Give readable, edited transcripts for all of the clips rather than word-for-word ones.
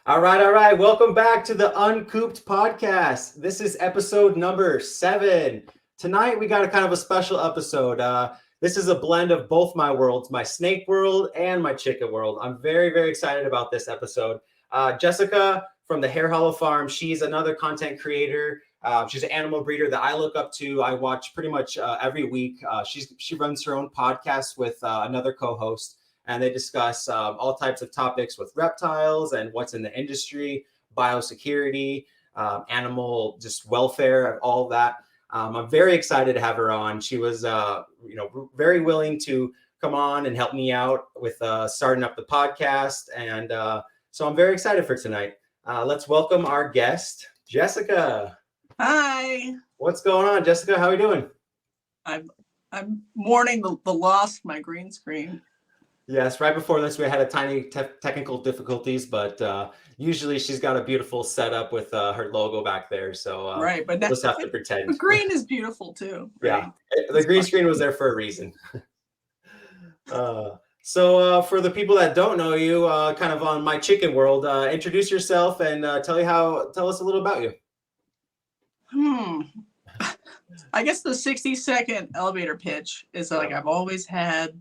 All right, all right. Welcome back to the Uncooped podcast. This is episode number 7. Tonight we got a kind of a special episode. This is a blend of both my worlds, my snake world and my chicken world. I'm very, very excited about this episode. Jessica from the Hare Hollow Farm, she's another content creator. She's an animal breeder that I look up to. I watch pretty much every week. She runs her own podcast with another co-host, and they discuss all types of topics with reptiles and what's in the industry, biosecurity, animal just welfare, all of that. I'm very excited to have her on. She was, very willing to come on and help me out with starting up the podcast, and so I'm very excited for tonight. Let's welcome our guest, Jessica. Hi. What's going on, Jessica? How are you doing? I'm mourning the loss of my green screen. Yes, right before this, we had a tiny technical difficulties, but usually she's got a beautiful setup with her logo back there. So right, but we'll just have to pretend. The green is beautiful too. Right? Yeah, the green screen was there for a reason. So for the people that don't know you, kind of on my chicken world, introduce yourself and tell us a little about you. I guess the 60-second elevator pitch is like I've always had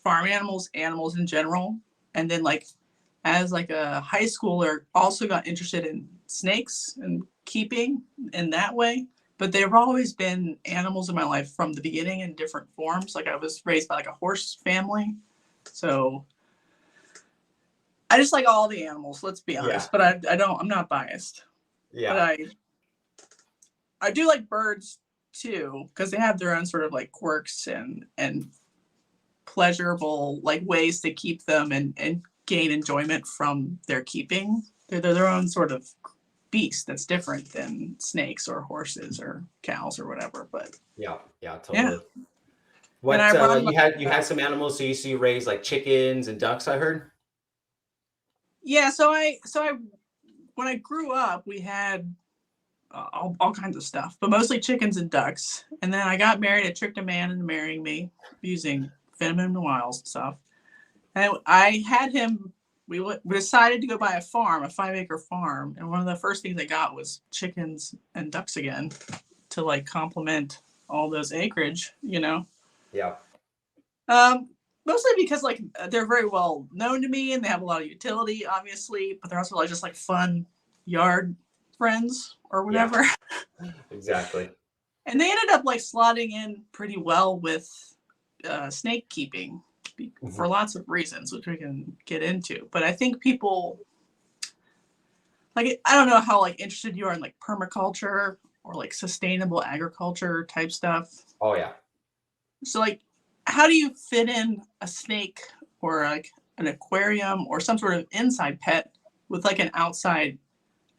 farm animals in general, and then like as like a high schooler also got interested in snakes and keeping in that way. But there have always been animals in my life from the beginning in different forms. Like I was raised by like a horse family, so I just like all the animals, let's be honest. But I'm not biased. Yeah. But I do like birds too, because they have their own sort of like quirks and pleasurable like ways to keep them and gain enjoyment from their keeping. They're their own sort of beast that's different than snakes or horses or cows or whatever. But yeah, totally. Yeah. You had some animals, so you raise like chickens and ducks, I heard. Yeah, so I when I grew up, we had all kinds of stuff, but mostly chickens and ducks. And then I got married. I tricked a man into marrying me using feminine wiles and stuff. And I had him. We decided to go buy a farm, a 5-acre farm, and one of the first things I got was chickens and ducks again to like complement all those acreage, Yeah. Mostly because like they're very well known to me and they have a lot of utility, obviously, but they're also like just like fun yard friends or whatever. Yeah. Exactly. And they ended up like slotting in pretty well with snake keeping for lots of reasons, which we can get into. But I think people like, I don't know how like interested you are in like permaculture or like sustainable agriculture type stuff. Oh yeah. So like, how do you fit in a snake or like an aquarium or some sort of inside pet with like an outside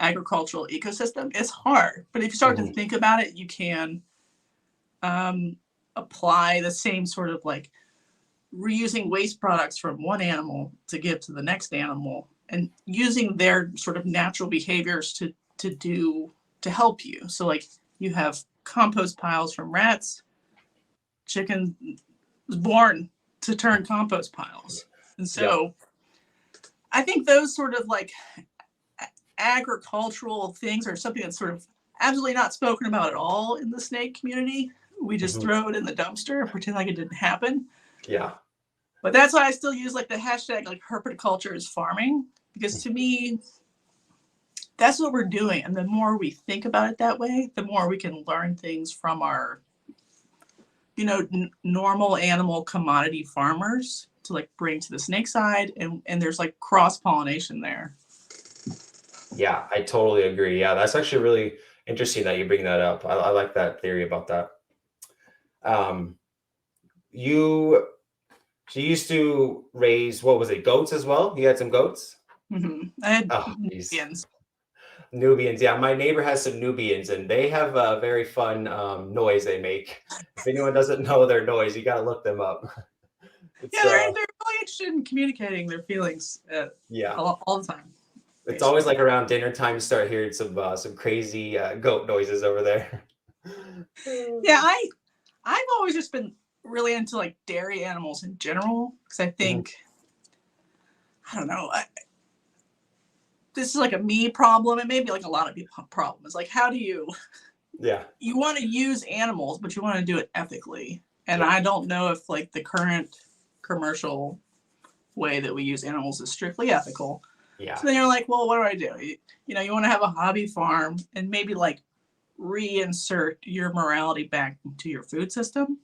agricultural ecosystem? It's hard, but if you start to think about it, you can apply the same sort of like reusing waste products from one animal to give to the next animal and using their sort of natural behaviors to help you. So like you have compost piles from rats. Chicken was born to turn compost piles. And so I think those sort of like agricultural things are something that's sort of absolutely not spoken about at all in the snake community. We just throw it in the dumpster and pretend like it didn't happen. Yeah. But that's why I still use like the hashtag like herpetoculture is farming, because to me, that's what we're doing. And the more we think about it that way, the more we can learn things from our, normal animal commodity farmers to like bring to the snake side. And there's like cross-pollination there. Yeah, I totally agree. Yeah, that's actually really interesting that you bring that up. I like that theory about that. You used to raise, what was it, goats as well? You had some goats? I had Nubians. Nubians, yeah. My neighbor has some Nubians, and they have a very fun noise they make. If anyone doesn't know their noise, you got to look them up. They're really interested in communicating their feelings all the time. It's always like around dinner time you start hearing some crazy goat noises over there. Yeah, I've always just been really into like dairy animals in general, because I think I don't know, this is like a me problem, and maybe like a lot of people problem. It's like, how do you want to use animals, but you want to do it ethically. And I don't know if like the current commercial way that we use animals is strictly ethical. Yeah. So then you're like, well, what do? You want to have a hobby farm and maybe like reinsert your morality back into your food system.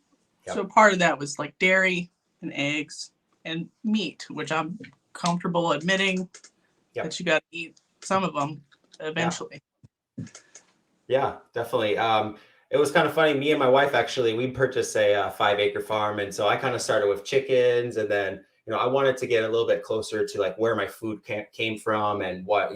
Yep. So part of that was like dairy and eggs and meat, which I'm comfortable admitting that you got to eat some of them eventually. Yeah, definitely. It was kind of funny. Me and my wife, actually, we purchased a 5-acre farm. And so I kind of started with chickens, and then, I wanted to get a little bit closer to like where my food came from and what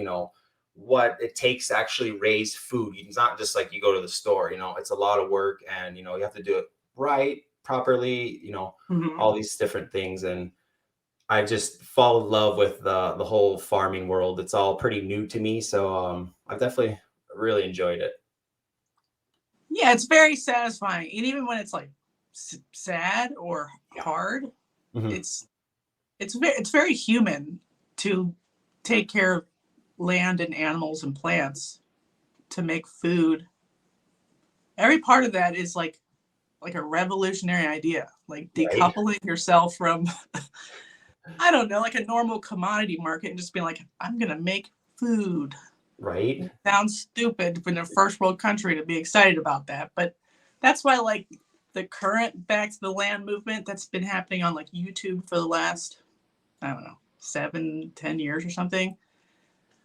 it takes to actually raise food. It's not just like you go to the store, it's a lot of work, and, you have to do it right, properly, all these different things. And I just fall in love with the whole farming world. It's all pretty new to me. So I've definitely really enjoyed it. Yeah, it's very satisfying. And even when it's like sad or hard, it's very human to take care of land and animals and plants to make food. Every part of that is like a revolutionary idea, like decoupling yourself from, I don't know, like a normal commodity market and just being like, I'm going to make food. Right. It sounds stupid in a first world country to be excited about that. But that's why like the current back to the land movement that's been happening on like YouTube for the last, I don't know, 7-10 years or something.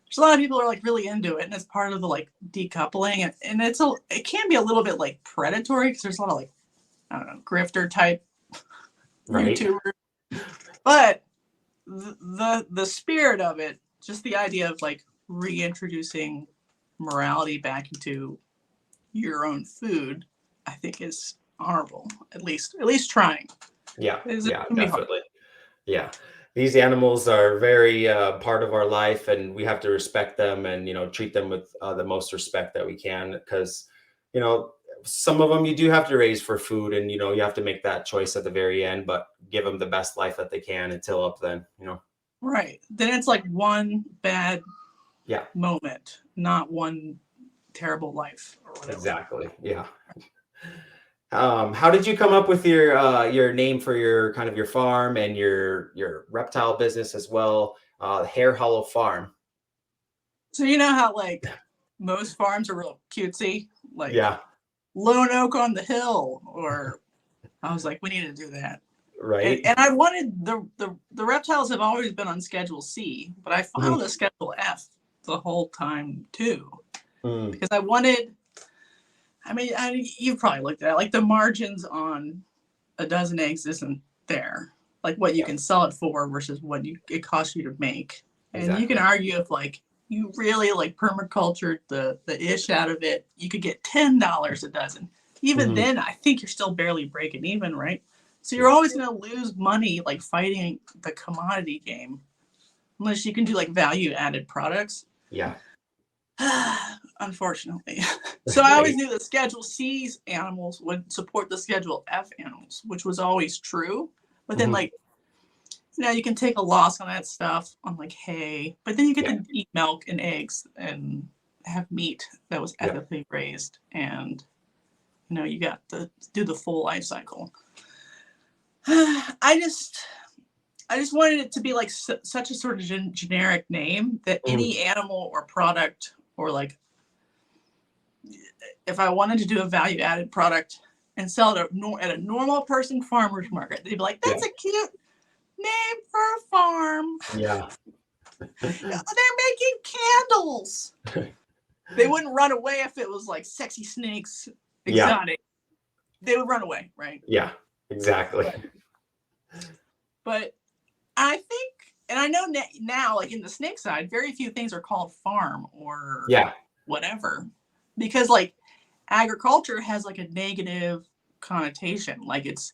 There's a lot of people are like really into it, and it's part of the like decoupling, and it can be a little bit like predatory because there's a lot of like, I don't know, grifter type YouTubers. But the spirit of it, just the idea of like reintroducing morality back into your own food, I think is honorable. At least trying. Yeah, definitely. Yeah. These animals are very part of our life, and we have to respect them and, treat them with the most respect that we can, because, some of them you do have to raise for food, and, you have to make that choice at the very end, but give them the best life that they can until up then, Right. Then it's like one bad moment, not one terrible life or whatever. Exactly. Yeah. How did you come up with your name for your kind of your farm and your reptile business as well? Hare Hollow Farm. So you know how like most farms are real cutesy, like Lone Oak on the Hill, or I was like, we need to do that. Right. And I wanted the reptiles have always been on Schedule C, but I filed a Schedule F the whole time too, because I wanted. I mean, you've probably looked at it. Like the margins on a dozen eggs isn't there. Like what you can sell it for versus what it costs you to make. And you can argue if like you really like permacultured the ish out of it, you could get $10 a dozen. Even then, I think you're still barely breaking even, right? So you're always going to lose money like fighting the commodity game, unless you can do like value added products. Yeah. Unfortunately. So I always knew that Schedule C's animals would support the Schedule F animals, which was always true. But then like, you can take a loss on that stuff on like hay, but then you get to eat milk and eggs and have meat that was ethically raised. And, you got to do the full life cycle. I just wanted it to be like such a sort of generic name that any animal or product, or like if I wanted to do a value added product and sell it at a normal person farmer's market, they'd be like, that's a cute name for a farm. Yeah. They're making candles. They wouldn't run away if it was like sexy snakes, exotic. They would run away, right? Yeah, exactly. But I think, and I know now, like in the snake side, very few things are called farm or whatever, because like agriculture has like a negative connotation. Like it's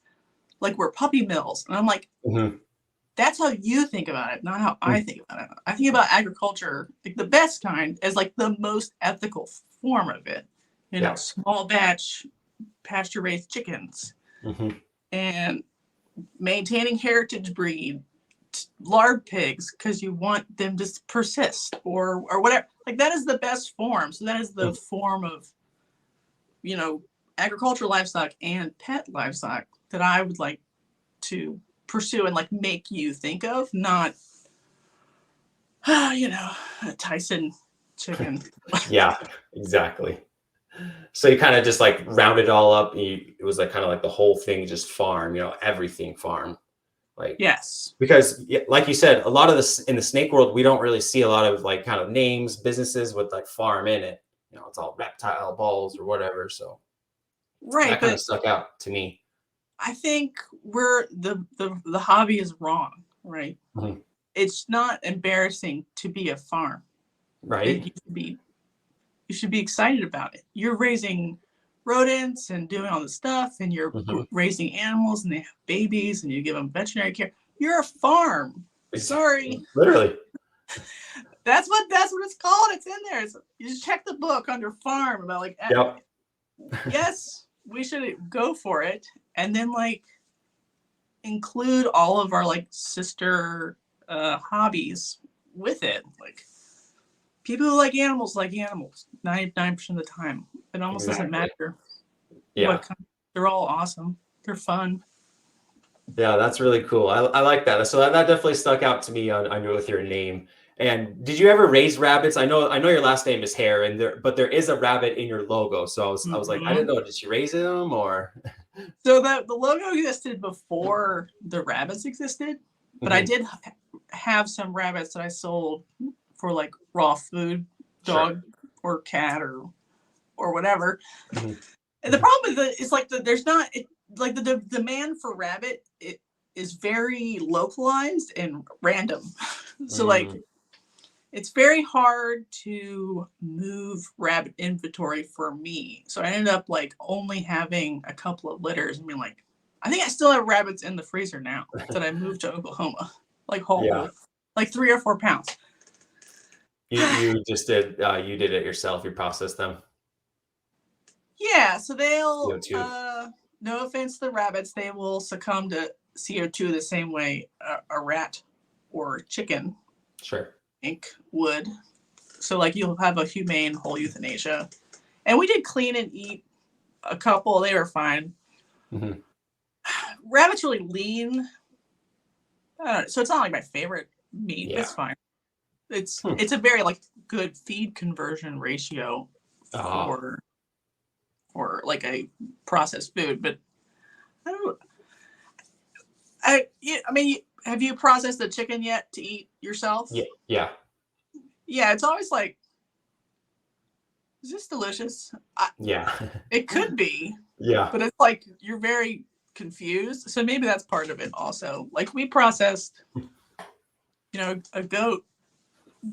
like we're puppy mills. And I'm like, that's how you think about it, not how I think about it. I think about agriculture, like the best kind, as like the most ethical form of it. Small batch, pasture raised chickens, and maintaining heritage breed lard pigs because you want them to persist or whatever. Like that is the best form. So that is the form of, agricultural livestock and pet livestock that I would like to pursue and like make you think of, not, a Tyson chicken. Yeah, exactly. So you kind of just like rounded it all up. And it was like kind of like the whole thing, just farm, everything farm. Like, Yes. Because like you said, a lot of this in the snake world, we don't really see a lot of like kind of names, businesses with like farm in it. It's all reptile balls or whatever. So that kind of stuck out to me. I think we're the hobby is wrong, right? Mm-hmm. It's not embarrassing to be a farm. Right. You should be excited about it. You're raising rodents and doing all this stuff, and you're raising animals, and they have babies, and you give them veterinary care. You're a farm. Sorry. Literally. That's what it's called. It's in there. You just check the book under farm about like. Yep. Yes, we should go for it, and then like include all of our like sister hobbies with it. Like people who like animals 99% of the time. It almost doesn't matter. Yeah. They're all awesome. They're fun. Yeah, that's really cool. I like that. So that definitely stuck out to me on with your name. And did you ever raise rabbits? I know your last name is Hare, but there is a rabbit in your logo. So I was like, I didn't know. Did she raise them or? So the logo existed before the rabbits existed, but I did have some rabbits that I sold for like raw food, dog or cat or whatever. And the problem with it is like there's not like the demand for rabbit it is very localized and random. So like it's very hard to move rabbit inventory for me. So I ended up like only having a couple of litters and being like, I think I still have rabbits in the freezer now that I moved to Oklahoma, like whole, like 3 or 4 pounds. You just did you did it yourself. You processed them. Yeah, so they'll CO2. No offense to the rabbits, they will succumb to CO2 the same way a rat or chicken would. So like you'll have a humane whole euthanasia. And we did clean and eat a couple. They were fine. Rabbit's really lean. So it's not like my favorite meat. Yeah. It's fine. It's a very like good feed conversion ratio for like a processed food. But I mean, have you processed the chicken yet to eat yourself? Yeah. Yeah, it's always like, is this delicious? It could be. Yeah. But it's like you're very confused. So maybe that's part of it also. Like we processed, a goat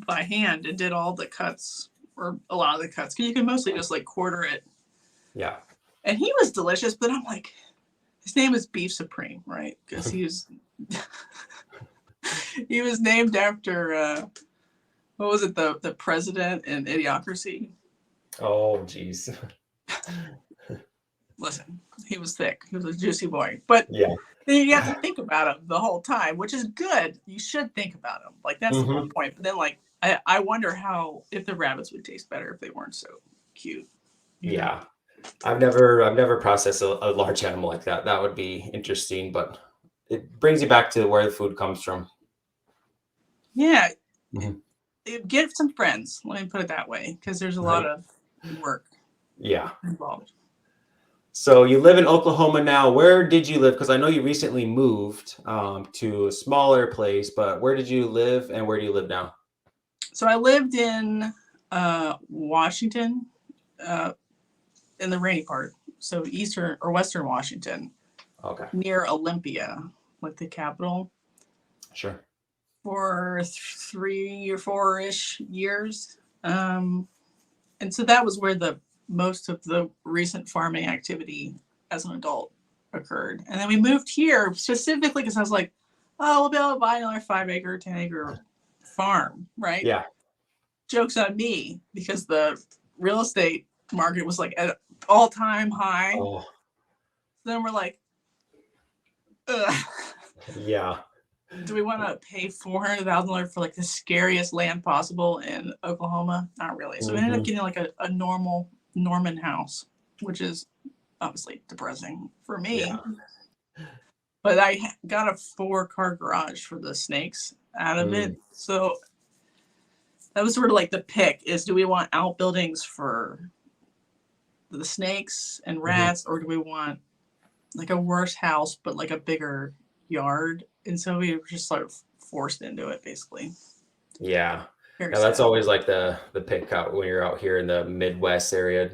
by hand and did all the cuts or a lot of the cuts. Because you can mostly just like quarter it. Yeah. And he was delicious, but I'm like, his name is Beef Supreme, right? Because he was named after what was it, the president in Idiocracy? Oh, geez. Listen, he was thick. He was a juicy boy. But then you have to think about him the whole time, which is good. You should think about him. Like that's the whole point. But then like I wonder if the rabbits would taste better if they weren't so cute. Yeah. I've never processed a large animal like that. That would be interesting, but it brings you back to where the food comes from. Yeah. Get some friends. Let me put it that way, because there's a lot of work involved. So you live in Oklahoma now. Where did you live? Because I know you recently moved to a smaller place, but where did you live and where do you live now? So I lived in Washington, in the rainy part. So eastern or western Washington. Okay. Near Olympia, like the capital. Sure. For 3 or 4-ish years. And so that was where most of the recent farming activity as an adult occurred. And then we moved here specifically because I was like, oh, we'll be able to buy another 5-acre, 10-acre farm, right? Yeah. Joke's on me because the real estate market was like at all-time high. Oh. So then we're like, ugh. Yeah. do we want to pay $400,000 for like the scariest land possible in Oklahoma? Not really. So we ended up getting like a normal Norman house, which is obviously depressing for me. Yeah. But I got a 4-car garage for the snakes out of it. So that was sort of like the pick is, do we want outbuildings for the snakes and rats, or do we want like a worse house, but like a bigger yard? And so we were just sort of forced into it, basically. Yeah. Very Yeah, that's sad. always like the pick out when you're out here in the Midwest area,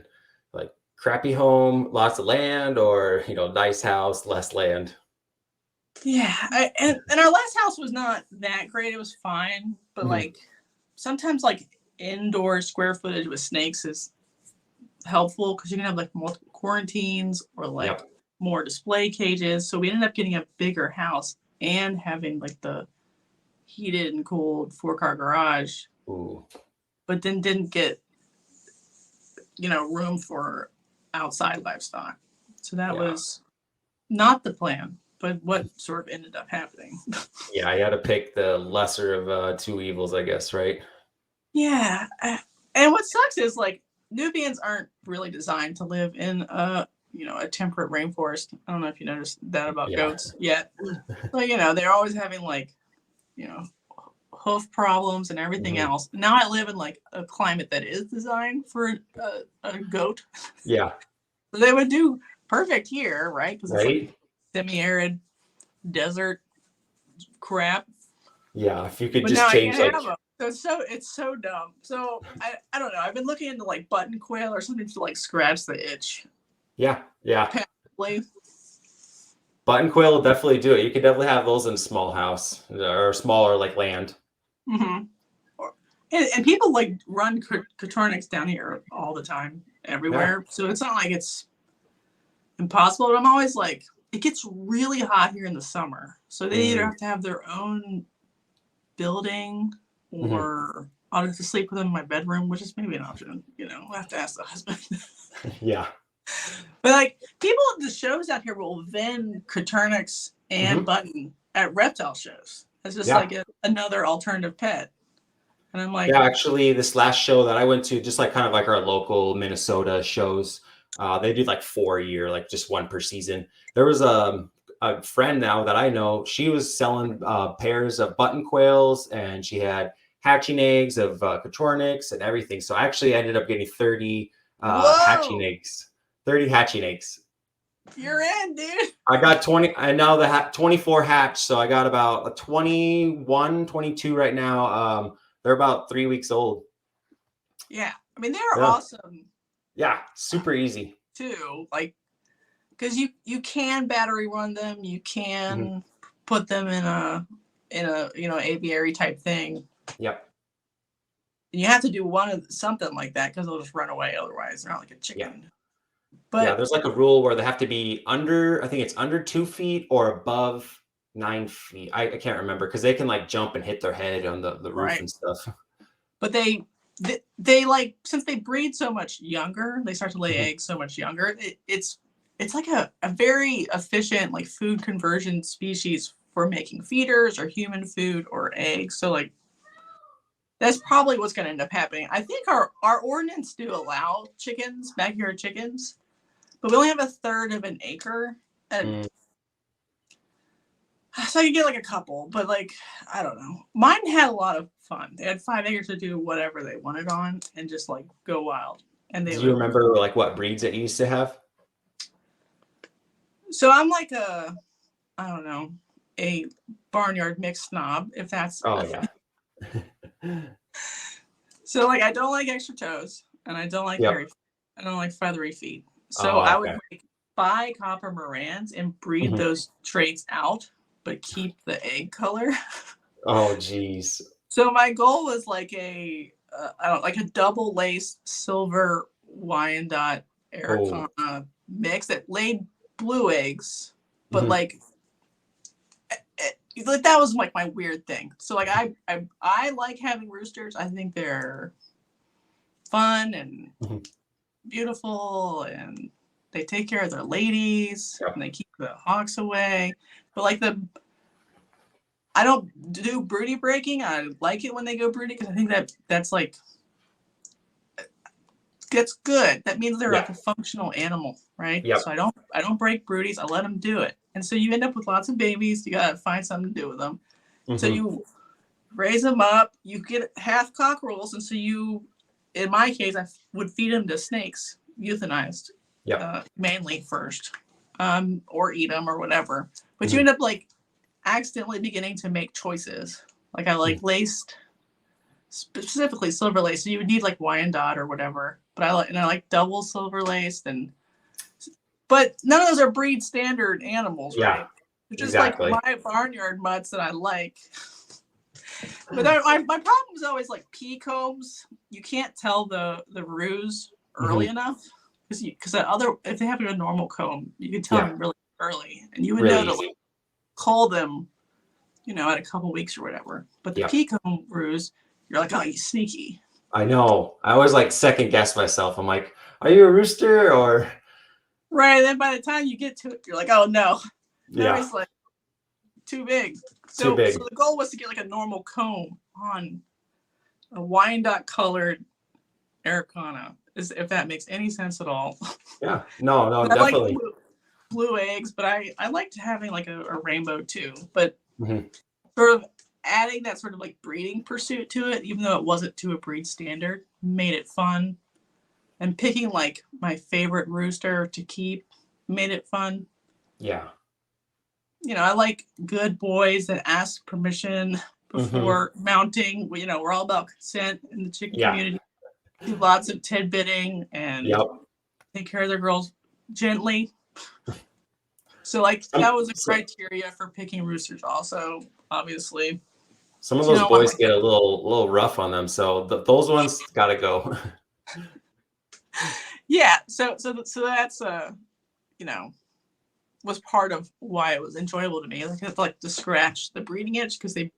like crappy home, lots of land, or, you know, nice house, less land. Yeah. And our last house was not that great. It was fine. But like sometimes like indoor square footage with snakes is helpful because you can have like multiple quarantines or like more display cages. So we ended up getting a bigger house and having like the heated and cooled 4-car garage. Ooh. But then didn't get, you know, room for outside livestock. So that was not the plan, but what sort of ended up happening. Yeah, I got to pick the lesser of two evils, I guess, right? Yeah. And what sucks is like Nubians aren't really designed to live in a temperate rainforest. I don't know if you noticed that about goats yet. But, you know, they're always having like, you know, hoof problems and everything else. Now I live in like a climate that is designed for a goat. Yeah. So they would do perfect here, right? Because it's like semi-arid desert crap. Yeah, if you could But just now change I can't like have them. So it's so dumb. So I don't know. I've been looking into like button quail or something to like scratch the itch. Yeah. Possibly. Button quail will definitely do it. You could definitely have those in a small house or smaller like land. Mm-hmm. And people like run Cotornics down here all the time, everywhere. So it's not like it's impossible. But I'm always like, it gets really hot here in the summer. So they either have to have their own building or I'll have to sleep with them in my bedroom, which is maybe an option. You know, I'll have to ask the husband. Yeah. But like people at the shows out here will vend Cotornics and button at reptile shows. It's just like another alternative pet. And I'm like, yeah, actually this last show that I went to, just like kind of like our local Minnesota shows, they do like 4 a year, like just one per season. There was a friend now that I know, she was selling pairs of button quails and she had hatching eggs of Cotornics and everything. So I actually ended up getting 30 hatching eggs. 30 hatching eggs. You're in, dude. I got 20. I now the 24 hatch. So I got about a 21, 22 right now. They're about 3 weeks old. Yeah. I mean, they're awesome. Yeah. Super easy. Too. Like, because you can battery run them. You can put them in a aviary type thing. Yep. And you have to do something like that because they'll just run away. Otherwise, they're not like a chicken. Yeah. But there's like a rule where they have to be under, I think it's under 2 feet or above 9 feet. I can't remember because they can like jump and hit their head on the roof and stuff. But they like, since they breed so much younger, they start to lay eggs so much younger. It's like a very efficient like food conversion species for making feeders or human food or eggs. So like that's probably what's going to end up happening. I think our ordinance do allow chickens, backyard chickens, but we only have 1/3 of an acre. And so I could get like a couple, but like, I don't know. Mine had a lot of fun. They had 5 acres to do whatever they wanted on and just like go wild. And do you remember like what breeds it used to have? So I'm like I don't know, a barnyard mixed snob, if that's. So like I don't like extra toes and I don't like hairy feet. I don't like feathery feet. So I would like buy copper Morans and breed those traits out, but keep the egg color. Oh geez. So my goal was like a double laced silver Wyandotte Araucana mix that laid blue eggs, but like that was like my weird thing. So like I like having roosters. I think they're fun and beautiful and they take care of their ladies and they keep the hawks away. But like I don't do broody breaking. I like it when they go broody because I think that's like gets good. That means they're like a functional animal, right? Yep. So I don't break broodies. I let them do it, and so you end up with lots of babies. You gotta find something to do with them. So you raise them up. You get half cockerels, and so in my case, I would feed them to snakes, euthanized, mainly first, or eat them or whatever. But you end up like accidentally beginning to make choices. Like I like laced, specifically silver lace. So you would need like Wyandotte or whatever. But I like double silver laced but none of those are breed standard animals, right? They're just like my barnyard mutts that I like. But my problem is always like pea combs. You can't tell the ruse early enough because if they have a normal comb, you can tell them really early, and you would know to like, call them, at a couple weeks or whatever. But the pea comb ruse, you're like, oh, you sneaky. I know. I always like second guess myself. I'm like, are you a rooster or? Right. And then by the time you get to it, you're like, oh no. Now he's like too big. So the goal was to get like a normal comb on a Wyandotte colored Araucana, if that makes any sense at all. Yeah. No, definitely. I like blue eggs, but I liked having like a rainbow too. But sort of adding that sort of like breeding pursuit to it, even though it wasn't to a breed standard, made it fun. And picking like my favorite rooster to keep made it fun. Yeah. I like good boys that ask permission before mounting. We're all about consent in the chicken community. Do lots of tidbitting and take care of their girls gently. So like that was a criteria for picking roosters also, obviously. Some of those boys get a little rough on them. So those ones got to go. Yeah. So that's, was part of why it was enjoyable to me. Like to scratch the breeding itch because they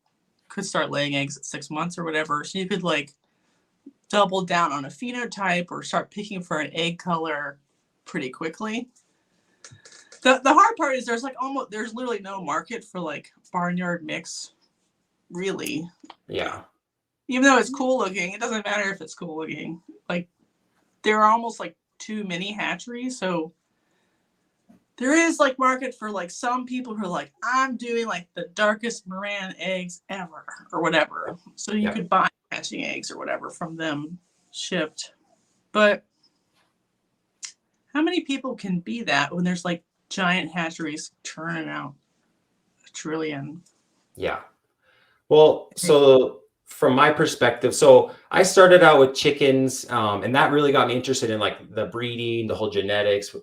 could start laying eggs at 6 months or whatever. So you could like double down on a phenotype or start picking for an egg color pretty quickly. The hard part is there's literally no market for like barnyard mix, really. Yeah. Even though it's cool looking, it doesn't matter if it's cool looking. Like there are almost like too many hatcheries, so there is like market for like some people who are like, I'm doing like the darkest Moran eggs ever or whatever. So you could buy hatching eggs or whatever from them shipped. But how many people can be that when there's like giant hatcheries turning out 1 trillion? Yeah. Well, so from my perspective, so I started out with chickens, and that really got me interested in like the breeding, the whole genetics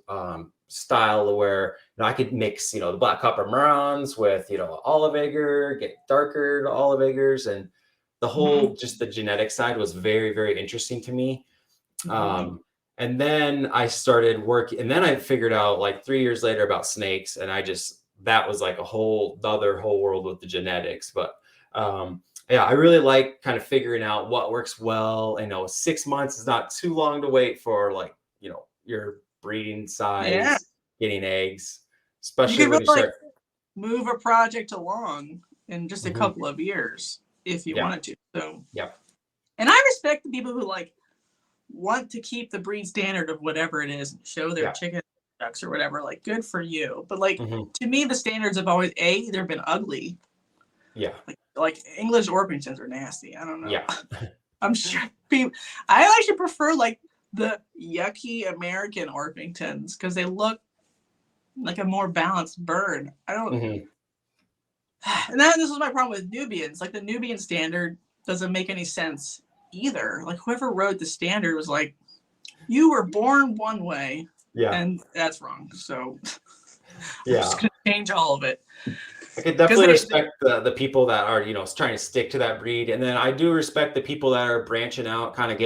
style where I could mix, the black copper Marans with, olive egger, get darker olive eggers, and the whole just the genetic side was very, very interesting to me. And then I started working, and then I figured out like 3 years later about snakes, and that was like the other whole world with the genetics. But I really like kind of figuring out what works well. 6 months is not too long to wait for like, your breeding size, getting eggs, especially when you start move a project along in just a couple of years if you wanted to. So and I respect the people who like want to keep the breed standard of whatever it is and show their chicken ducks or whatever. Like good for you. But like to me the standards have always either been ugly. Yeah. Like English Orpingtons are nasty. I don't know. Yeah. I'm sure I actually prefer like the yucky American Orpingtons because they look like a more balanced bird. I don't. And then this was my problem with Nubians. Like the Nubian standard doesn't make any sense either. Like whoever wrote the standard was like, you were born one way. Yeah. And that's wrong. So I'm just going to change all of it. I could definitely respect the people that are, trying to stick to that breed. And then I do respect the people that are branching out, kind of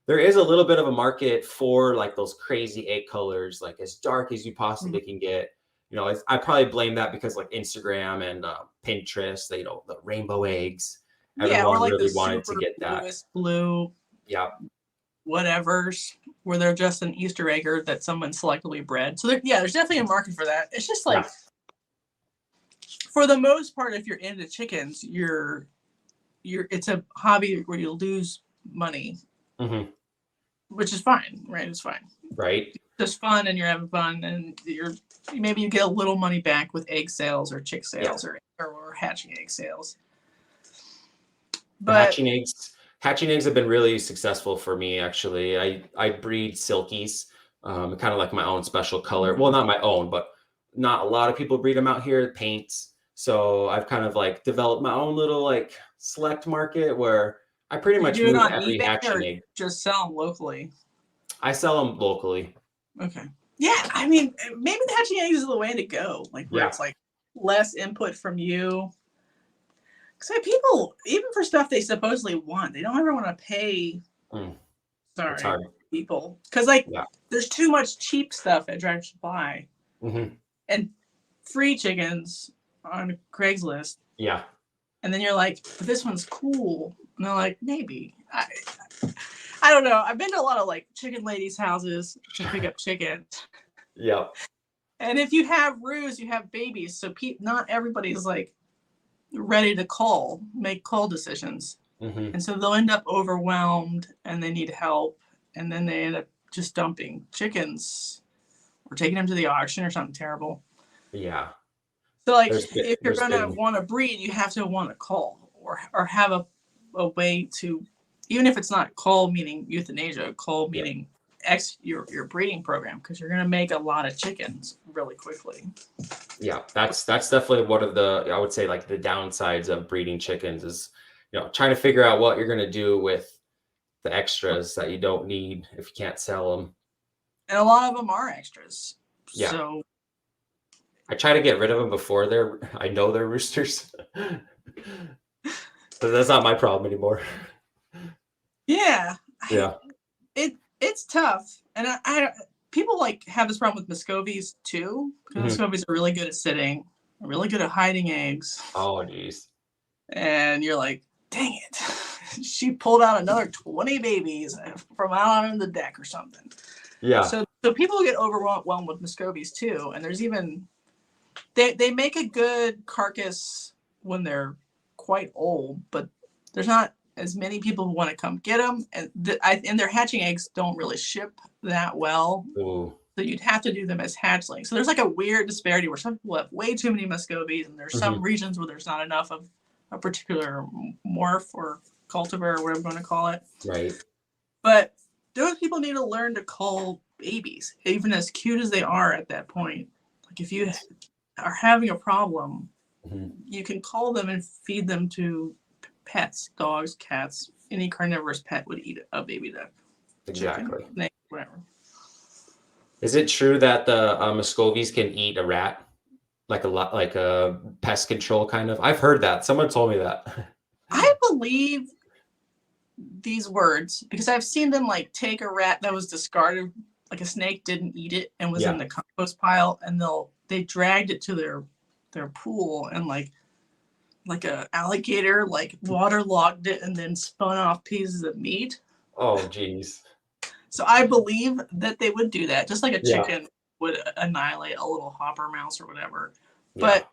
there is a little bit of a market for like those crazy egg colors, like as dark as you possibly can get. I probably blame that because like Instagram and Pinterest, the rainbow eggs. Everyone or like really the wanted to get that. Blue. Yeah. Whatever's where they're just an Easter egger that someone selectively bred. So there's definitely a market for that. It's just like for the most part, if you're into chickens, it's a hobby where you lose money, which is fine, right? It's fine. Right. It's just fun, and you're having fun, and maybe you get a little money back with egg sales or chick sales or hatching egg sales. But hatching eggs have been really successful for me, actually. I breed silkies, kind of like my own special color. Well, not my own, but not a lot of people breed them out here, paints. So I've kind of like developed my own little like select market where I pretty much move every hatching egg. Just sell them locally? I sell them locally. Okay. Yeah, I mean, maybe the hatching eggs is the way to go. Like where it's like less input from you. Because people, even for stuff they supposedly want, they don't ever want to pay. Sorry, people. Because there's too much cheap stuff at Tractor Supply. And free chickens on Craigslist. Yeah. And then you're like, but this one's cool. And they're like, maybe. I don't know. I've been to a lot of like chicken ladies' houses to pick up chickens. Yeah. And if you have roos, you have babies. So not everybody's like ready to make call decisions. And so they'll end up overwhelmed and they need help. And then they end up just dumping chickens or taking them to the auction or something terrible. Yeah. So like if you're going to want to breed, you have to want to call or have a way to, even if it's not call meaning euthanasia, call meaning your breeding program, because you're going to make a lot of chickens really quickly. Yeah, that's definitely one of the, I would say, like the downsides of breeding chickens is, trying to figure out what you're going to do with the extras that you don't need if you can't sell them. And a lot of them are extras. Yeah. So I try to get rid of them before I know they're roosters. But that's not my problem anymore. Yeah. Yeah. It's tough. And I people like have this problem with Muscovies too. Because Muscovies are really good at sitting, really good at hiding eggs. Oh, geez. And you're like, dang it. She pulled out another 20 babies from out on the deck or something. Yeah. So people get overwhelmed with Muscovies too. And there's even, they make a good carcass when they're quite old, but there's not as many people who want to come get them. And their hatching eggs don't really ship that well. Ooh. So you'd have to do them as hatchlings. So there's like a weird disparity where some people have way too many Muscovies and there's some regions where there's not enough of a particular morph or cultivar or whatever you want to call it. Right. But those people need to learn to cull babies, even as cute as they are at that point. Like if you are having a problem, you can cull them and feed them to pets, dogs, cats. Any carnivorous pet would eat a baby duck. Exactly. Chicken, whatever. Is it true that the Muscovies can eat a rat? Like a pest control kind of? I've heard that. Someone told me that. I believe these words because I've seen them like take a rat that was discarded, like a snake didn't eat it and was in the compost pile, and they dragged it to their pool and like a alligator like waterlogged it and then spun off pieces of meat. Oh, geez. So I believe that they would do that, just like a chicken would annihilate a little hopper mouse or whatever. Yeah. But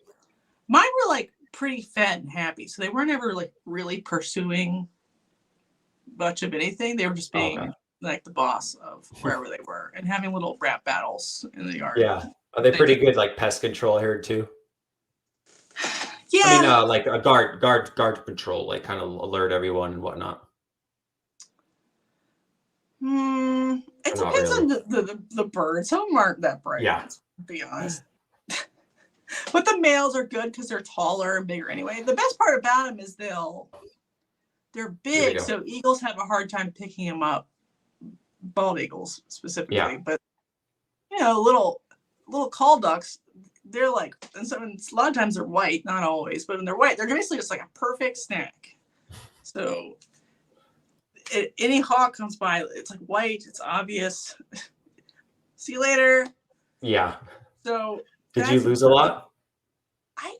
mine were like pretty fed and happy, so they weren't ever like really pursuing much of anything. They were just being like the boss of wherever they were and having little rap battles in the yard. Yeah. Are they pretty good like pest control here too? Yeah. I mean, like a guard patrol, like kind of alert everyone and whatnot. It depends on the bird. Some of them aren't that bright. Yeah. To be honest. But the males are good because they're taller and bigger anyway. The best part about them is they're big, so eagles have a hard time picking them up. Bald eagles specifically, but little call ducks, they're like, and so a lot of times they're white, not always, but when they're white, they're basically just like a perfect snack. So any hawk comes by, it's like white, it's obvious. See you later. Yeah. So did you lose a lot? I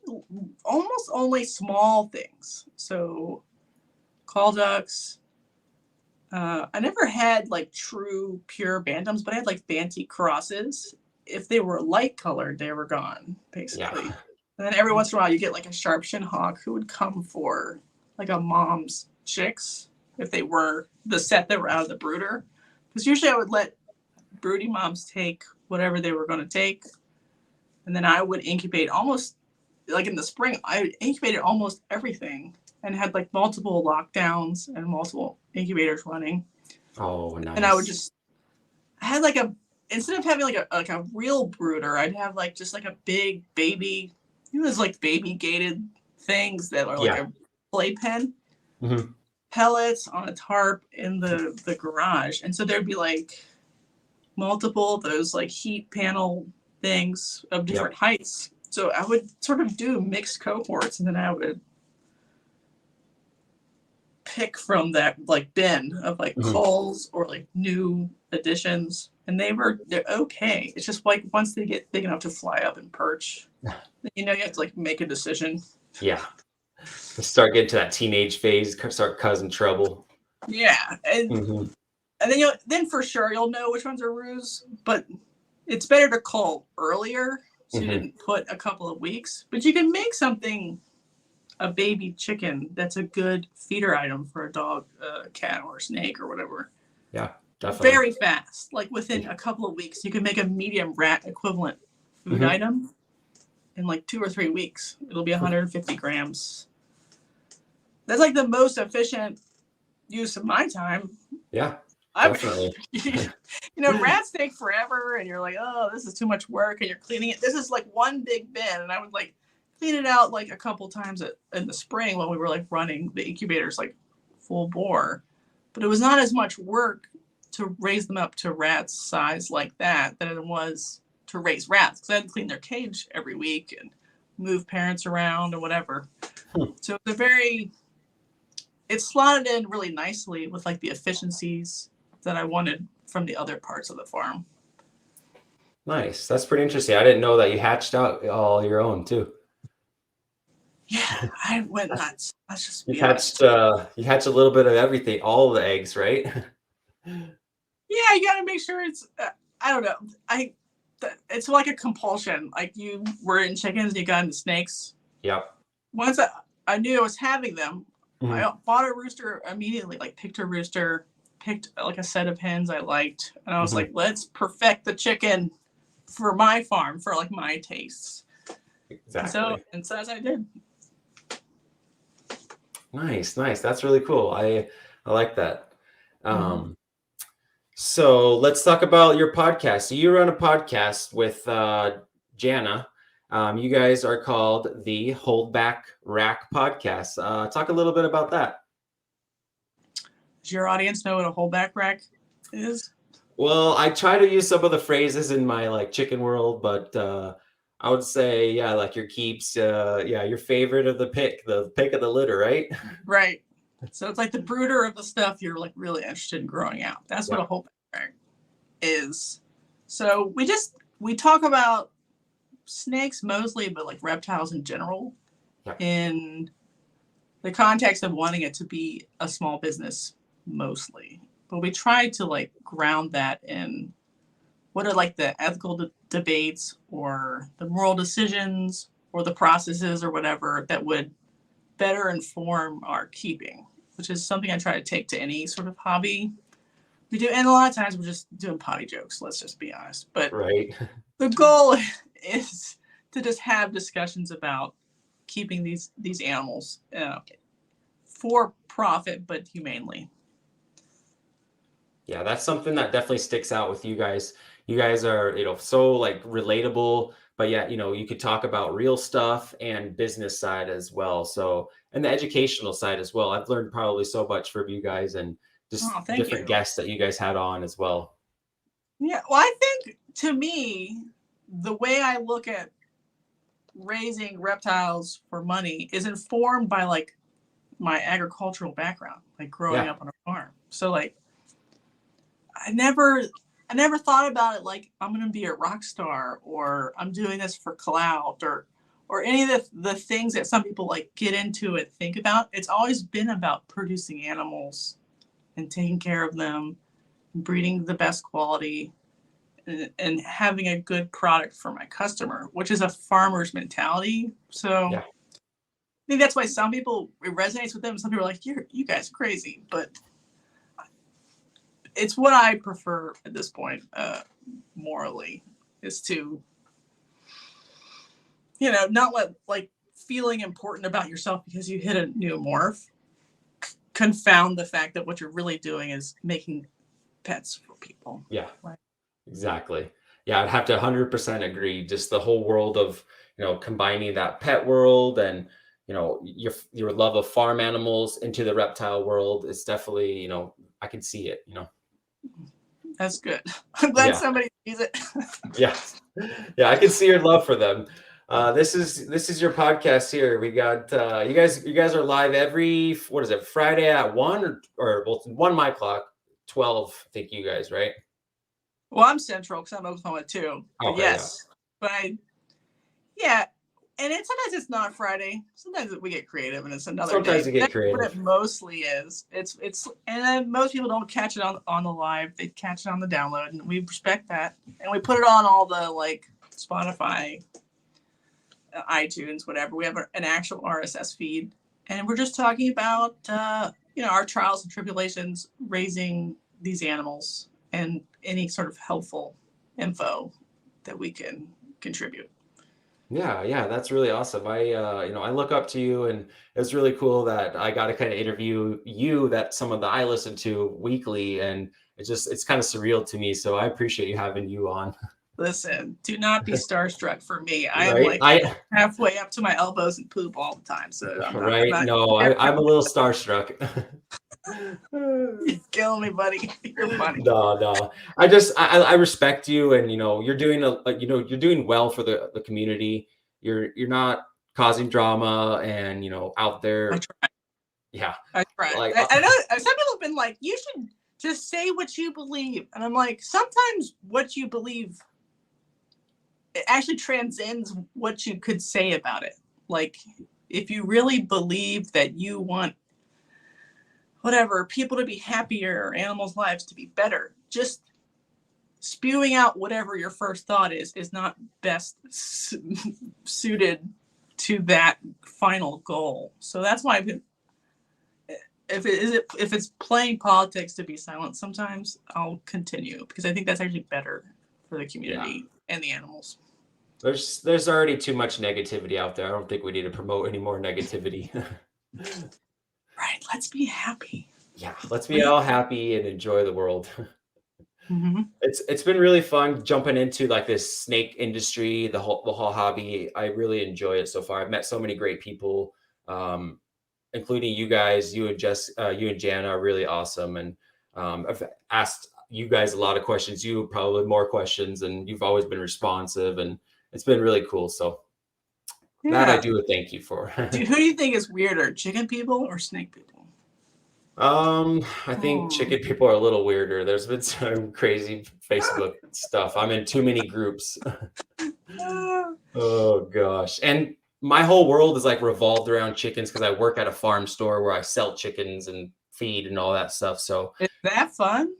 almost only small things. So call ducks. I never had like true pure bantams, but I had like Banty crosses. If they were light colored, they were gone, basically. And then every once in a while you get like a sharp shin hawk who would come for like a mom's chicks if they were the set that were out of the brooder. Because usually I would let broody moms take whatever they were going to take. And then I would incubate almost, like in the spring, I incubated almost everything and had like multiple lockdowns and multiple incubators running. Oh, nice. And I had like instead of having like a real brooder, I'd have like just like a big baby, those like baby gated things that are like a playpen. Mm-hmm. Pellets on a tarp in the garage. And so there'd be like multiple of those like heat panel things of different heights. So I would sort of do mixed cohorts, and then I would pick from that like bin of like culls or like new additions. And they're okay. It's just like once they get big enough to fly up and perch, you have to like make a decision. Yeah. Start getting to that teenage phase, start causing trouble. Yeah. And then for sure you'll know which ones are ruse, but it's better to cull earlier so you didn't put a couple of weeks. But you can make something, a baby chicken, that's a good feeder item for a dog, a cat, or a snake or whatever. Yeah, definitely. Very fast. Like within a couple of weeks, you can make a medium rat equivalent food item in like 2 or 3 weeks. It'll be 150 grams. That's like the most efficient use of my time. Yeah, definitely. Rats take forever and you're like, oh, this is too much work, and you're cleaning it. This is like one big bin, and I would like clean it out like a couple times in the spring when we were like running the incubators like full bore. But it was not as much work to raise them up to rats size like that than it was to raise rats, because I had to clean their cage every week and move parents around or whatever. So it's slotted in really nicely with like the efficiencies that I wanted from the other parts of the farm. Nice. That's pretty interesting. I didn't know that you hatched out all your own too. Yeah, I went nuts. Let's just be you hatched a little bit of everything, all the eggs, right? Yeah, you got to make sure it's. I don't know. It's like a compulsion. Like you were in chickens, and you got into snakes. Yep. Once I knew I was having them, I bought a rooster immediately. Like picked a rooster, picked like a set of hens I liked, and I was like, let's perfect the chicken for my farm, for like my tastes. Exactly. And so as I did. Nice. That's really cool. I like that. So let's talk about your podcast. So you run a podcast with Jana. You guys are called the Holdback Rack Podcast. Talk a little bit about that. Does your audience know what a holdback rack is? Well, I try to use some of the phrases in my like chicken world, but I would say, like your keeps, your favorite of the pick of the litter, right? Right. So it's like the brooder of the stuff you're like really interested in growing out. That's what a holdback rack is. So we talk about snakes mostly, but like reptiles in general, in the context of wanting it to be a small business mostly. But we try to like ground that in what are like the ethical debates or the moral decisions or the processes or whatever that would better inform our keeping, which is something I try to take to any sort of hobby we do. And a lot of times we're just doing potty jokes, let's just be honest. But the goal is to just have discussions about keeping these animals for profit, but humanely. Yeah, that's something that definitely sticks out with you guys. You guys are, so like relatable, but yet, you could talk about real stuff and business side as well. So, and the educational side as well. I've learned probably so much from you guys and just different guests that you guys had on as well. Yeah. Well, I think to me, the way I look at raising reptiles for money is informed by like my agricultural background, like growing up on a farm. So like, I never thought about it like I'm going to be a rock star or I'm doing this for clout or any of the things that some people like get into and think about. It's always been about producing animals and taking care of them, breeding the best quality, and having a good product for my customer, which is a farmer's mentality. So Yeah. I think that's why some people, it resonates with them. Some people are like, you guys are crazy, but it's what I prefer at this point, morally, is to, not let like feeling important about yourself because you hit a new morph confound the fact that what you're really doing is making pets for people. Yeah, Right. exactly. Yeah, I'd have to 100% agree. Just the whole world of, combining that pet world and, your love of farm animals into the reptile world is definitely, I can see it. That's good. I'm glad Yeah. somebody sees it. Yeah. Yeah, I can see your love for them. This is your podcast here. We got you guys are live every, what is it, Friday at 1 or well, 1 my clock, 12, I think you guys, right? Well, I'm Central because I'm Oklahoma too. But Okay, yeah. yes. But yeah. And sometimes it's not Friday. Sometimes we get creative and it's another Sometimes day. you get That's what creative. it mostly is. It's and then most people don't catch it on the live. They catch it on the download, and we respect that. And we put it on all the like Spotify, iTunes, whatever. We have an actual RSS feed, and we're just talking about our trials and tribulations raising these animals and any sort of helpful info that we can contribute. Yeah, that's really awesome. I look up to you, and it was really cool that I got to kind of interview you, that someone that I listen to weekly, and it's kind of surreal to me. So I appreciate you having you on. Listen, do not be starstruck for me. I am Right? like halfway up to my elbows and poop all the time. So I'm Right? not No, I'm a little starstruck. You're killing me, buddy. You're funny. No. I respect you, and you're doing you're doing well for the community. You're not causing drama, and out I there. try. Yeah. I try. Like I know some people have been like, you should just say what you believe. And I'm like, sometimes what you believe, it actually transcends what you could say about it. Like, if you really believe that you want whatever, people to be happier, animals' lives to be better, just spewing out whatever your first thought is not best suited to that final goal. So that's why I've been, if it's playing politics to be silent, sometimes I'll continue because I think that's actually better for the community and the animals. There's already too much negativity out there. I don't think we need to promote any more negativity. Right. Let's be happy. Yeah, let's be all happy and enjoy the world. Mm-hmm. It's been really fun jumping into like this snake industry, the whole hobby. I really enjoy it so far. I've met so many great people, including you guys. You and you and Jana are really awesome, and I've asked you guys a lot of questions. You probably more questions, and you've always been responsive, and it's been really cool. So that I do a thank you for. Dude, who do you think is weirder, chicken people or snake people? I think chicken people are a little weirder. There's been some crazy Facebook stuff. I'm in too many groups. Oh gosh. And my whole world is like revolved around chickens because I work at a farm store where I sell chickens and feed and all that stuff. So Is that fun?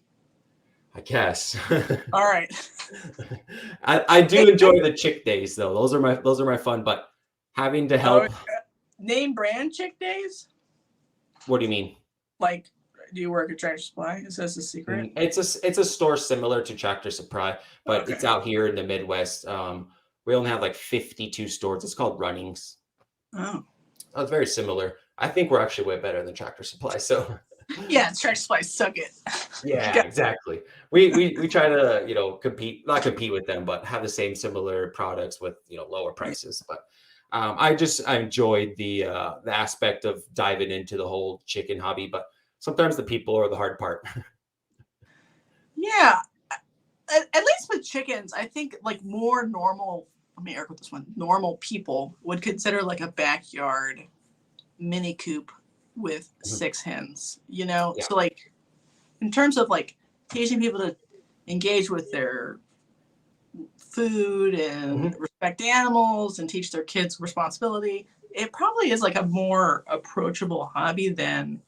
I guess. All right. I do enjoy the chick days though. Those are my fun, but having to help. Name brand chick days? What do you mean? Like, do you work at Tractor Supply? Is this a secret? It's a store similar to Tractor Supply, but it's out here in the Midwest. We only have like 52 stores. It's called Runnings. Oh, it's very similar. I think we're actually way better than Tractor Supply. So yeah, Tractor Supply, suck it. Yeah, exactly. We try to not compete with them, but have the same similar products with lower prices. But I enjoyed the aspect of diving into the whole chicken hobby, but sometimes the people are the hard part. Yeah, at least with chickens, I think like more normal. Let me air with this one. Normal people would consider like a backyard mini coop with 6 hens. Yeah. So like in terms of like teaching people to engage with their food and respect animals and teach their kids responsibility, it probably is like a more approachable hobby than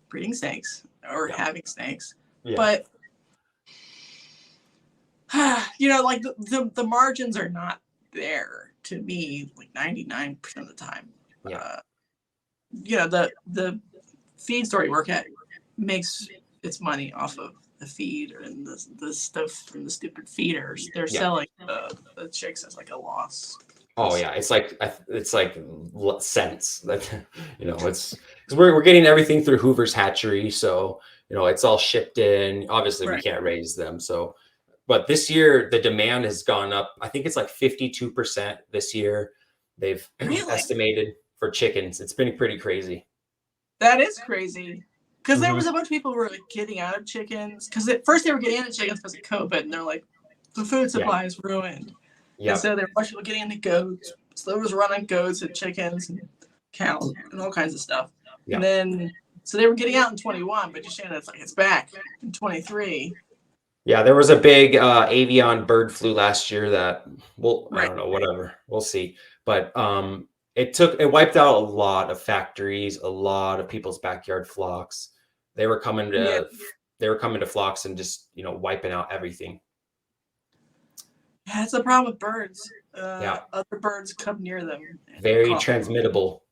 breeding snakes or having snakes. Yeah. But like the margins are not there to me, like 99% of the time. Yeah. The feed store you work at makes its money off of the feed and the stuff from the stupid feeders. They're selling the chicks as like a loss. Oh yeah, it's like cents. That it's because we're getting everything through Hoover's hatchery, so it's all shipped in. Obviously, we can't raise them, so. But this year, the demand has gone up. I think it's like 52% this year. They've estimated for chickens. It's been pretty crazy. That is crazy. Because there was a bunch of people who were like getting out of chickens. Because at first they were getting into chickens because of COVID. And they're like, the food supply is ruined. Yeah. And so there were a bunch of people getting into goats. So there was running goats and chickens and cows and all kinds of stuff. Yeah. And then, so they were getting out in 21. But you're saying it's back in 23. Yeah, there was a big avian bird flu last year that, I don't know, whatever. We'll see. But it wiped out a lot of factories, a lot of people's backyard flocks. They were coming to flocks and just, wiping out everything. Yeah, that's the problem with birds. Other birds come near them. Very transmittable.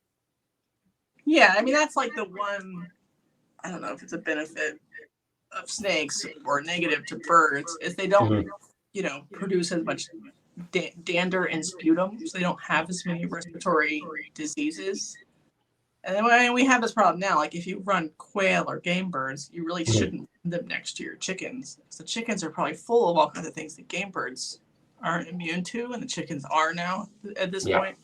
Yeah, I mean, that's like the one, I don't know if it's a benefit of snakes or negative to birds is they don't produce as much dander and sputum, so they don't have as many respiratory diseases. And then we have this problem now, like if you run quail or game birds, you really shouldn't run them next to your chickens. So chickens are probably full of all kinds of things that game birds aren't immune to, and the chickens are now at this point.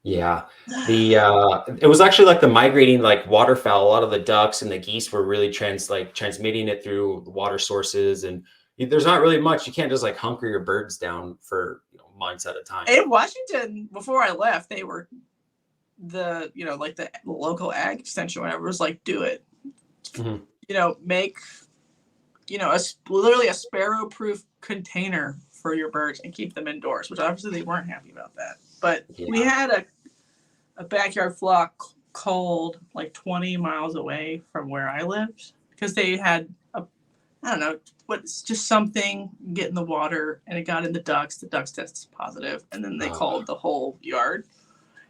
Yeah, it was actually like the migrating like waterfowl. A lot of the ducks and the geese were really transmitting it through water sources, and there's not really much. You can't just like hunker your birds down for months at a time. In Washington, before I left, they were the local ag extension, whatever, was like, do it. Make literally a sparrow-proof container for your birds and keep them indoors, which obviously they weren't happy about that. But we had a backyard flock culled like 20 miles away from where I lived because they had just something get in the water and it got in the ducks. The ducks tested positive, and then they called the whole yard.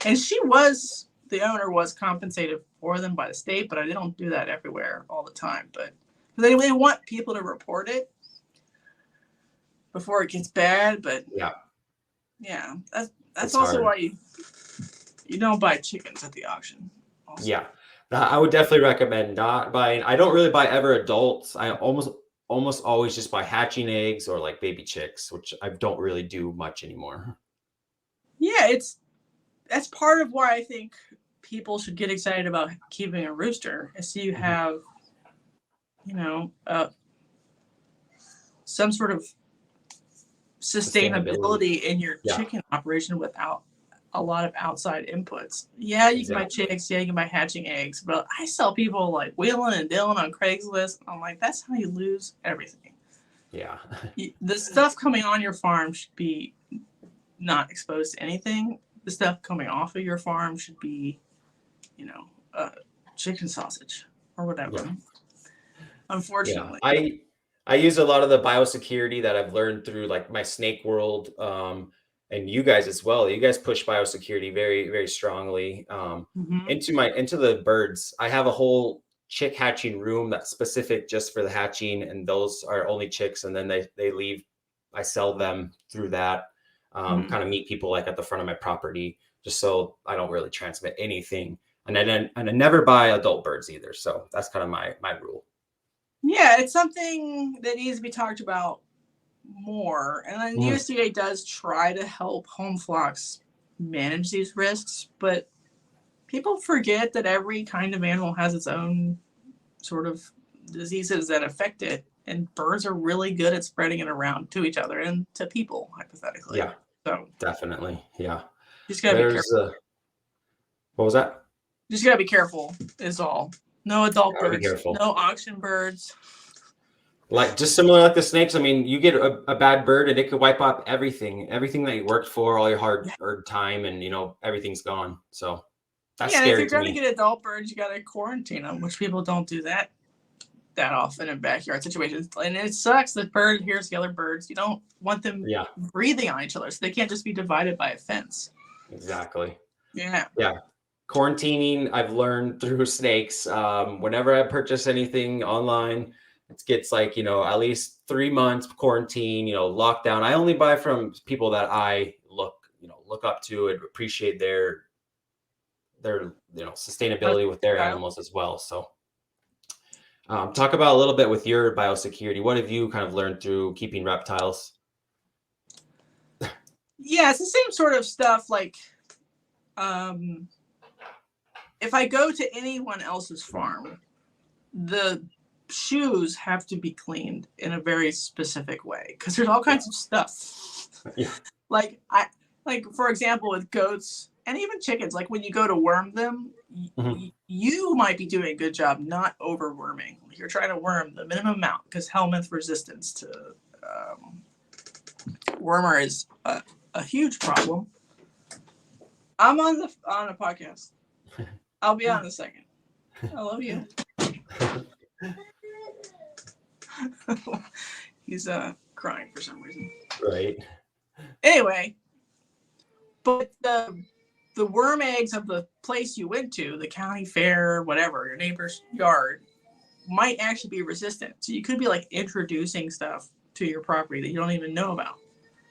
And the owner was compensated for them by the state, but I don't do that everywhere all the time. But they want people to report it before it gets bad. But that's also why you don't buy chickens at the auction. Also. Yeah, I would definitely recommend not buying. I don't really buy ever adults. I almost always just buy hatching eggs or like baby chicks, which I don't really do much anymore. Yeah, that's part of why I think people should get excited about keeping a rooster, is so you have, some sort of sustainability in your chicken operation without a lot of outside inputs. Yeah, you can buy chicks. Yeah, you can buy hatching eggs. But I sell people like Wheeling and Dylan on Craigslist. I'm like, that's how you lose everything. Yeah. The stuff coming on your farm should be not exposed to anything. The stuff coming off of your farm should be, chicken sausage or whatever. Yeah. Unfortunately. Yeah. I use a lot of the biosecurity that I've learned through like my snake world, and you guys as well. You guys push biosecurity very, very strongly into the birds. I have a whole chick hatching room that's specific just for the hatching, and those are only chicks, and then they leave. I sell them through that. Kind of meet people like at the front of my property, just so I don't really transmit anything. And I never buy adult birds either. So that's kind of my rule. Yeah, it's something that needs to be talked about more. And then USDA does try to help home flocks manage these risks, but people forget that every kind of animal has its own sort of diseases that affect it. And birds are really good at spreading it around to each other and to people, hypothetically. Yeah, so definitely. Yeah. Just gotta be careful. What was that? Just gotta be careful is all. No adult birds, no auction birds. Like just similar like the snakes. I mean, you get a bad bird and it could wipe out everything that you worked for, all your hard earned time, and everything's gone. So that's scary. If you're going to get adult birds, you got to quarantine them, which people don't do that that often in backyard situations. And it sucks that bird hears the other birds. You don't want them breathing on each other. So they can't just be divided by a fence. Exactly. Yeah. Yeah. Quarantining, I've learned through snakes. Whenever I purchase anything online, it gets like, at least 3 months quarantine, lockdown. I only buy from people that I look up to and appreciate their sustainability with their animals as well. So talk about a little bit with your biosecurity. What have you kind of learned through keeping reptiles? Yeah, it's the same sort of stuff. Like, if I go to anyone else's farm, the shoes have to be cleaned in a very specific way because there's all kinds of stuff. Yeah. Like for example, with goats and even chickens, like when you go to worm them, you might be doing a good job not overworming. You're trying to worm the minimum amount because helminth resistance to wormer is a huge problem. I'm on a podcast. I'll be on in a second. I love you. He's crying for some reason. Right. Anyway, but the worm eggs of the place you went to, the county fair, whatever, your neighbor's yard, might actually be resistant. So you could be like introducing stuff to your property that you don't even know about.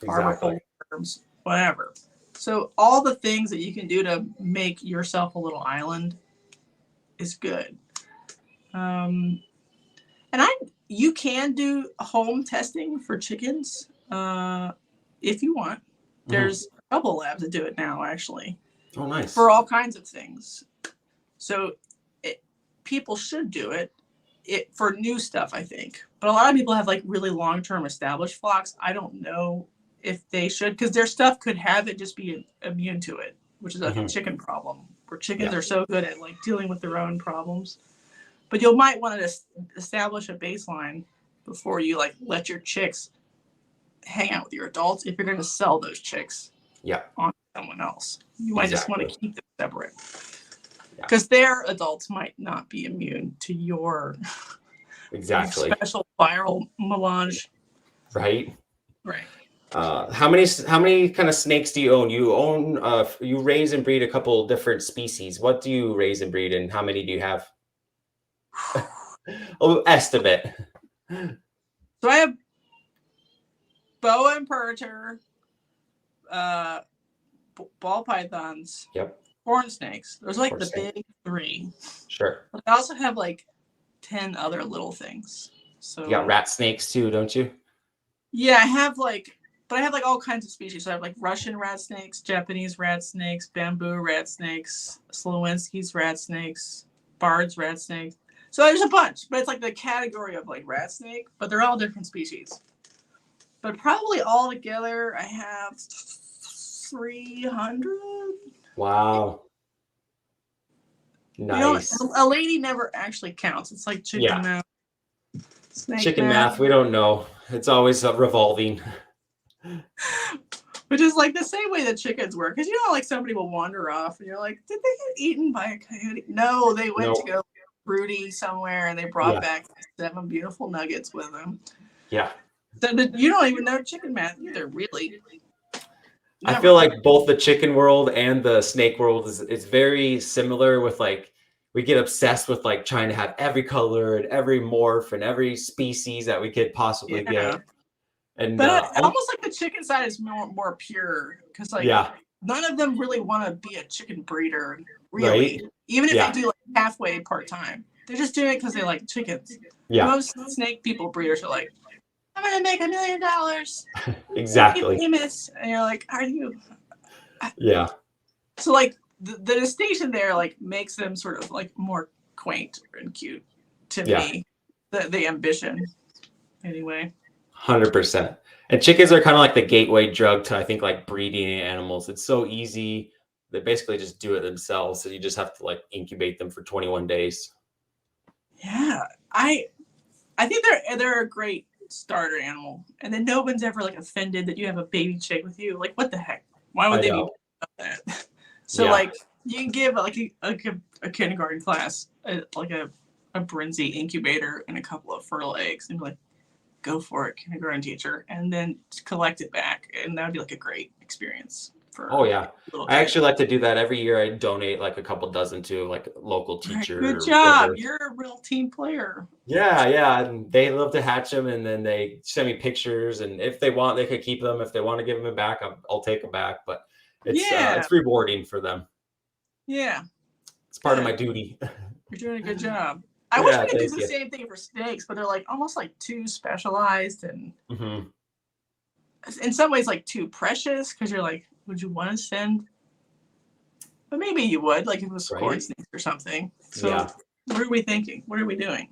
Exactly. Worms, whatever. So all the things that you can do to make yourself a little island is good. And you can do home testing for chickens if you want. There's a couple labs that do it now, actually. Oh, nice. For all kinds of things. So people should do it for new stuff, I think. But a lot of people have like really long-term established flocks. I don't know if they should, because their stuff could have it just be immune to it, which is a chicken problem, where chickens are so good at like dealing with their own problems. But you might want to establish a baseline before you like let your chicks hang out with your adults if you're going to sell those chicks on someone else. You might just want to keep them separate because their adults might not be immune to your special viral melange. Right. How many kind of snakes do you own? You raise and breed a couple different species. What do you raise and breed, and how many do you have? Estimate. So I have boa and purter, ball pythons, horn snakes. Those are like the big three. Sure. But I also have like 10 other little things. So you got rat snakes too, don't you? Yeah, I have like all kinds of species. So I have like Russian rat snakes, Japanese rat snakes, bamboo rat snakes, Slowinski's rat snakes, Bard's rat snakes. So there's a bunch, but it's like the category of like rat snake, but they're all different species. But probably all together, I have 300. Wow. Nice. A lady never actually counts. It's like chicken math. Chicken math, we don't know. It's always revolving. Which is like the same way that chickens work. Because like somebody will wander off and you're like, did they get eaten by a coyote? No, they went to go broody somewhere and they brought back 7 beautiful nuggets with them. Yeah. So you don't even know chicken math either, really. I feel like both the chicken world and the snake world is very similar with like, we get obsessed with like trying to have every color and every morph and every species that we could possibly get. And almost like the chicken side is more pure because like none of them really want to be a chicken breeder, really. Right? Even if they do like halfway part-time, they're just doing it because they like chickens. Yeah. Most snake people breeders are like, I'm gonna make $1 million. Exactly. Famous. And you're like, are you? Yeah. So like the distinction there like makes them sort of like more quaint and cute to me. The ambition, anyway. 100%. And chickens are kind of like the gateway drug to I think like breeding animals. It's so easy. They basically just do it themselves. So you just have to like incubate them for 21 days. Yeah, I think they're a great starter animal, and then no one's ever like offended that you have a baby chick with you. Like, what the heck? Why would they be about that? So like, you can give like a kindergarten class like a a Brinzy incubator and a couple of fertile eggs and be like, go for it, kindergarten teacher, and then collect it back. And that would be like a great experience for Oh yeah. little I kids. actually like to do that every year. I donate like a couple dozen to like a local teacher. Good or job. whatever. You're a real team player. Yeah. And they love to hatch them, and then they send me pictures. And if they want, they could keep them. If they want to give them back, I'll take them back. But it's rewarding for them. Yeah. It's part of my duty. You're doing a good job. I wish we could do the you. same thing for snakes, but they're like almost like too specialized and in some ways like too precious, because you're like, would you want to send? But maybe you would, like if it was corn snakes or something. So what are we thinking? What are we doing?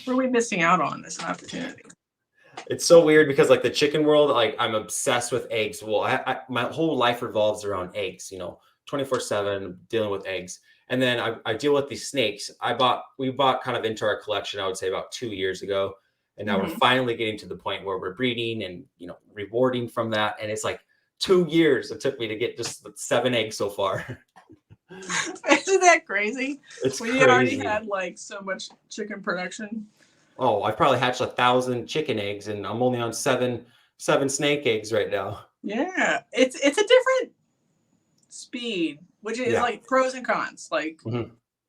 What are we missing out on this opportunity? It's so weird because like the chicken world, like I'm obsessed with eggs. Well, my whole life revolves around eggs, 24/7 dealing with eggs. And then I deal with these snakes. We bought kind of into our collection, I would say about 2 years ago. And now we're finally getting to the point where we're breeding and, rewarding from that. And it's like 2 years it took me to get just 7 eggs so far. Isn't that crazy? It's we crazy. Already had like so much chicken production. Oh, I've probably hatched 1,000 chicken eggs, and I'm only on seven snake eggs right now. Yeah, it's a different speed, which is like pros and cons. Like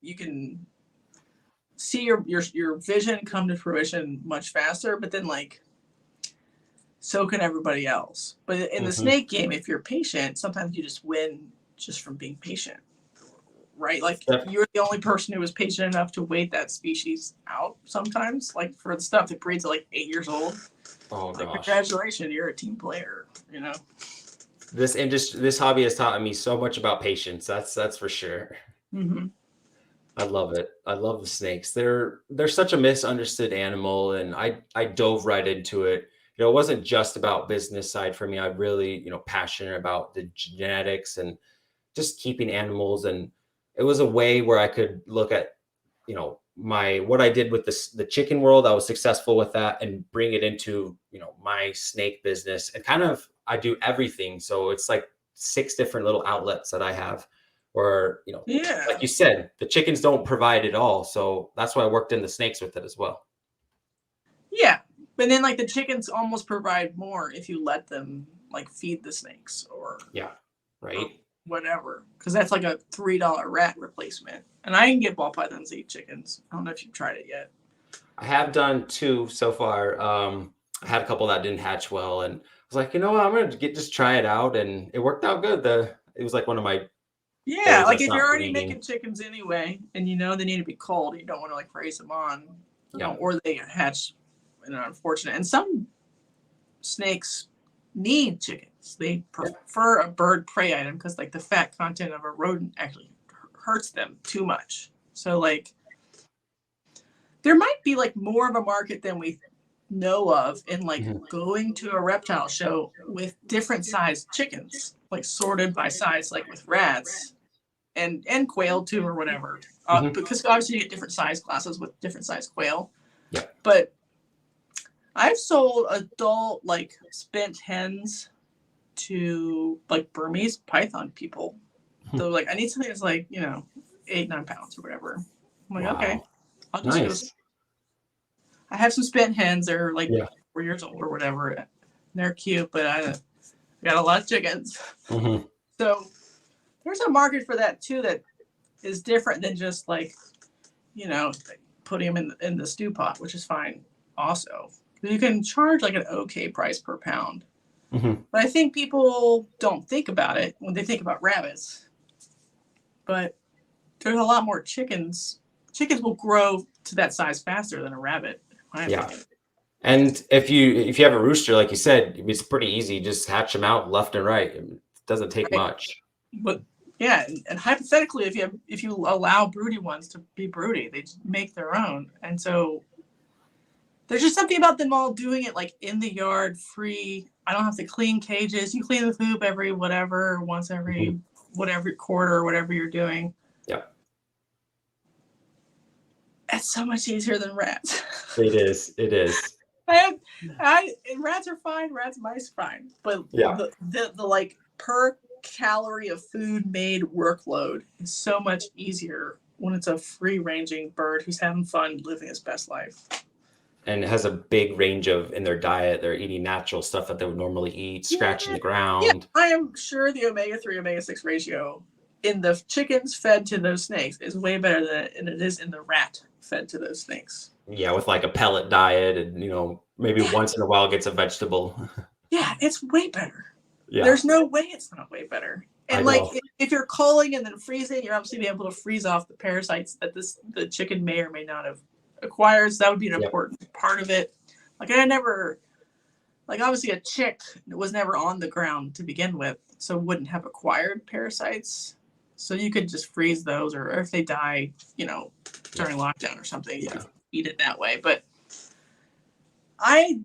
you can see your vision come to fruition much faster, but then like so can everybody else. But in the snake game, if you're patient, sometimes you just win just from being patient. Right? Like you're the only person who was patient enough to wait that species out sometimes. Like for the stuff that breeds at like 8 years old. Oh like, gosh. Congratulations, you're a team player, This industry, this hobby has taught me so much about patience. That's for sure. I love it. I love the snakes. They're such a misunderstood animal, and I dove right into it. It wasn't just about business side for me. I'm really, passionate about the genetics and just keeping animals, and it was a way where I could look at, what I did with the chicken world. I was successful with that, and bring it into, my snake business, and kind of I do everything. So it's like 6 different little outlets that I have where, like you said, the chickens don't provide it all. So that's why I worked in the snakes with it as well. Yeah. But then like the chickens almost provide more if you let them like feed the snakes or whatever, because that's like a $3 rat replacement. And I can get ball pythons to eat chickens. I don't know if you've tried it yet. I have done 2 so far. I had a couple that didn't hatch well, and I was like, I'm gonna just try it out, and it worked out good. It was like one of my like if you're already making chickens anyway, and they need to be cold, you don't want to like raise them on, or they hatch unfortunate. And some snakes need chickens. They prefer a bird prey item because like the fat content of a rodent actually hurts them too much. So like there might be like more of a market than we know of in like going to a reptile show with different sized chickens, like sorted by size, like with rats and quail too or whatever. Because obviously you get different size classes with different size quail. Yeah. But I've sold adult like spent hens to like Burmese python people. So like I need something that's like 8-9 pounds or whatever. I'm like, okay, I'll just go. I have some spent hens. They're like 4 years old or whatever. They're cute, but I got a lot of chickens. So there's a market for that too that is different than just like putting them in the stew pot, which is fine also. You can charge like an okay price per pound. But I think people don't think about it when they think about rabbits. But there's a lot more chickens. Chickens will grow to that size faster than a rabbit. And if you have a rooster, like you said, it's pretty easy. Just hatch them out left and right. It doesn't take much. But and hypothetically, if you allow broody ones to be broody, they just make their own. And so there's just something about them all doing it like in the yard, free. I don't have to clean cages. You clean the coop once every whatever quarter or whatever you're doing. Yeah. That's so much easier than rats. It is. Rats are fine. Rats, mice, fine. But the like per calorie of food made workload is so much easier when it's a free-ranging bird who's having fun living his best life. And it has a big range in their diet. They're eating natural stuff that they would normally eat, scratching the ground. Yeah, I am sure the omega-3, omega-6 ratio in the chickens fed to those snakes is way better than it is in the rat fed to those snakes. Yeah, with like a pellet diet and, maybe once in a while gets a vegetable. Yeah, it's way better. Yeah. There's no way it's not way better. And I like know. if you're culling and then freezing, you're obviously able to freeze off the parasites that the chicken may or may not have acquired. So that would be an important part of it. Like obviously a chick was never on the ground to begin with, so wouldn't have acquired parasites. So you could just freeze those, or if they die, during lockdown or something, you could eat it that way. But I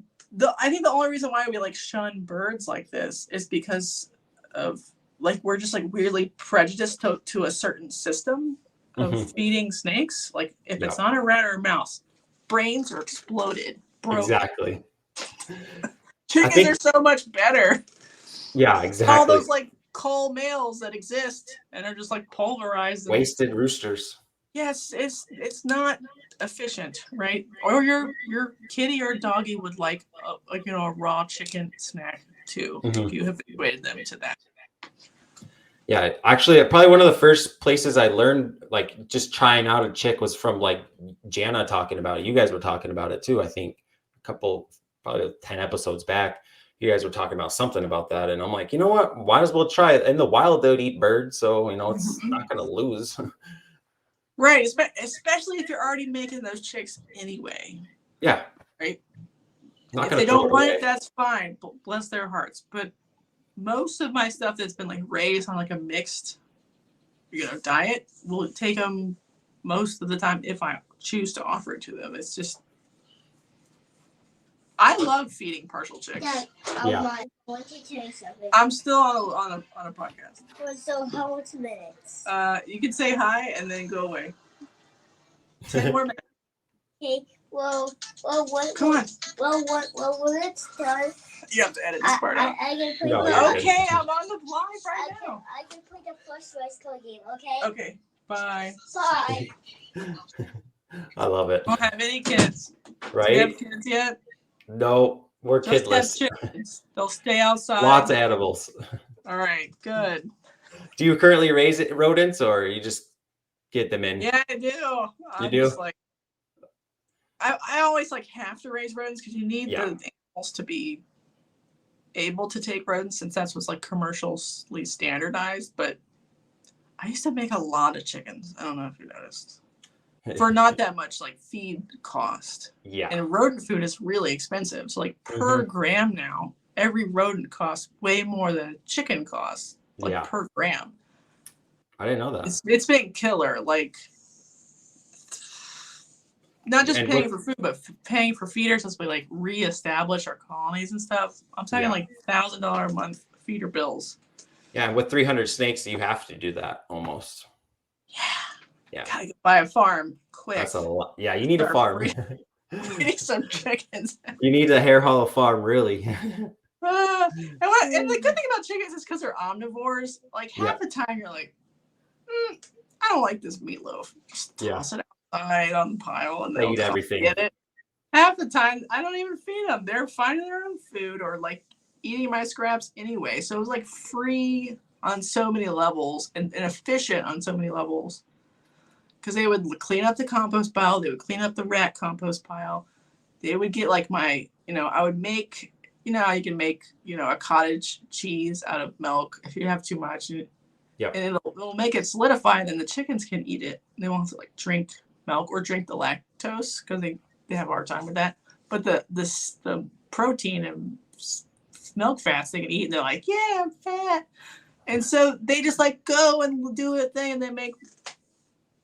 think the only reason why we like shun birds like this is because of like we're just like weirdly prejudiced to a certain system of feeding snakes. Like if it's on a rat or a mouse, brains are exploded. Broken. Exactly. Chickens are so much better. Yeah, exactly. All those like cull males that exist and are just like pulverized. Wasted roosters. Yes, it's not efficient, right? Or your kitty or doggy would like a raw chicken snack too, if you habituated them to that. Yeah, actually, probably one of the first places I learned, like just trying out a chick, was from like Jana talking about it. You guys were talking about it too. I think probably 10 episodes back, you guys were talking about something about that, and I'm like, you know what? Might as well try it. In the wild, they would eat birds, so it's not going to lose. Right, especially if you're already making those chicks anyway. Yeah. Right. If they don't want it, that's fine. Bless their hearts. But most of my stuff that's been like raised on like a mixed, diet will take them most of the time if I choose to offer it to them. It's just, I love feeding partial chicks. Dad, I want to tell you something. I'm still on a podcast. So how many minutes? You can say hi and then go away. 10 more minutes. Okay. Well, what? Come on. Well, when it's done, you have to edit this part out. I can play Okay, I'm on the live right now. I can play the first race car game. Okay. Okay. Bye. Bye. I love it. Don't have any kids. Right? Do you have kids yet? No, we're Just kidless. have chickens. They'll stay outside. Lots of animals. All right, good. Do you currently raise rodents, or you just get them in? Yeah, I do. You do? I always have to raise rodents because you need the animals to be able to take rodents, since that's what's commercially standardized. But I used to make a lot of chickens. I don't know if you noticed. For not that much feed cost. Yeah. And rodent food is really expensive. So per gram now, every rodent costs way more than a chicken costs per gram. I didn't know that. It's been killer. Not just paying for food, but paying for feeders as we reestablish our colonies and stuff. I'm talking $1,000 a month feeder bills. Yeah, and with 300 snakes, you have to do that almost. Yeah. Gotta go buy a farm quick. That's a lot. Yeah, you need a farm. We need some chickens. You need a Hare Hollow Farm, really. And the good thing about chickens is because they're omnivores. Half the time you're like, I don't like this meatloaf. Just toss it outside on the pile and they'll eat everything. Get it. Half the time I don't even feed them. They're finding their own food or eating my scraps anyway. So it was free on so many levels and efficient on so many levels. Because they would clean up the compost pile. They would clean up the rat compost pile. They would get I would make, you can make, a cottage cheese out of milk if you have too much. And it'll make it solidify, and then the chickens can eat it. They won't have to drink milk or drink the lactose because they have a hard time with that. But the protein and milk fats they can eat, and they're like, yeah, I'm fat. And so they just go and do a thing, and they make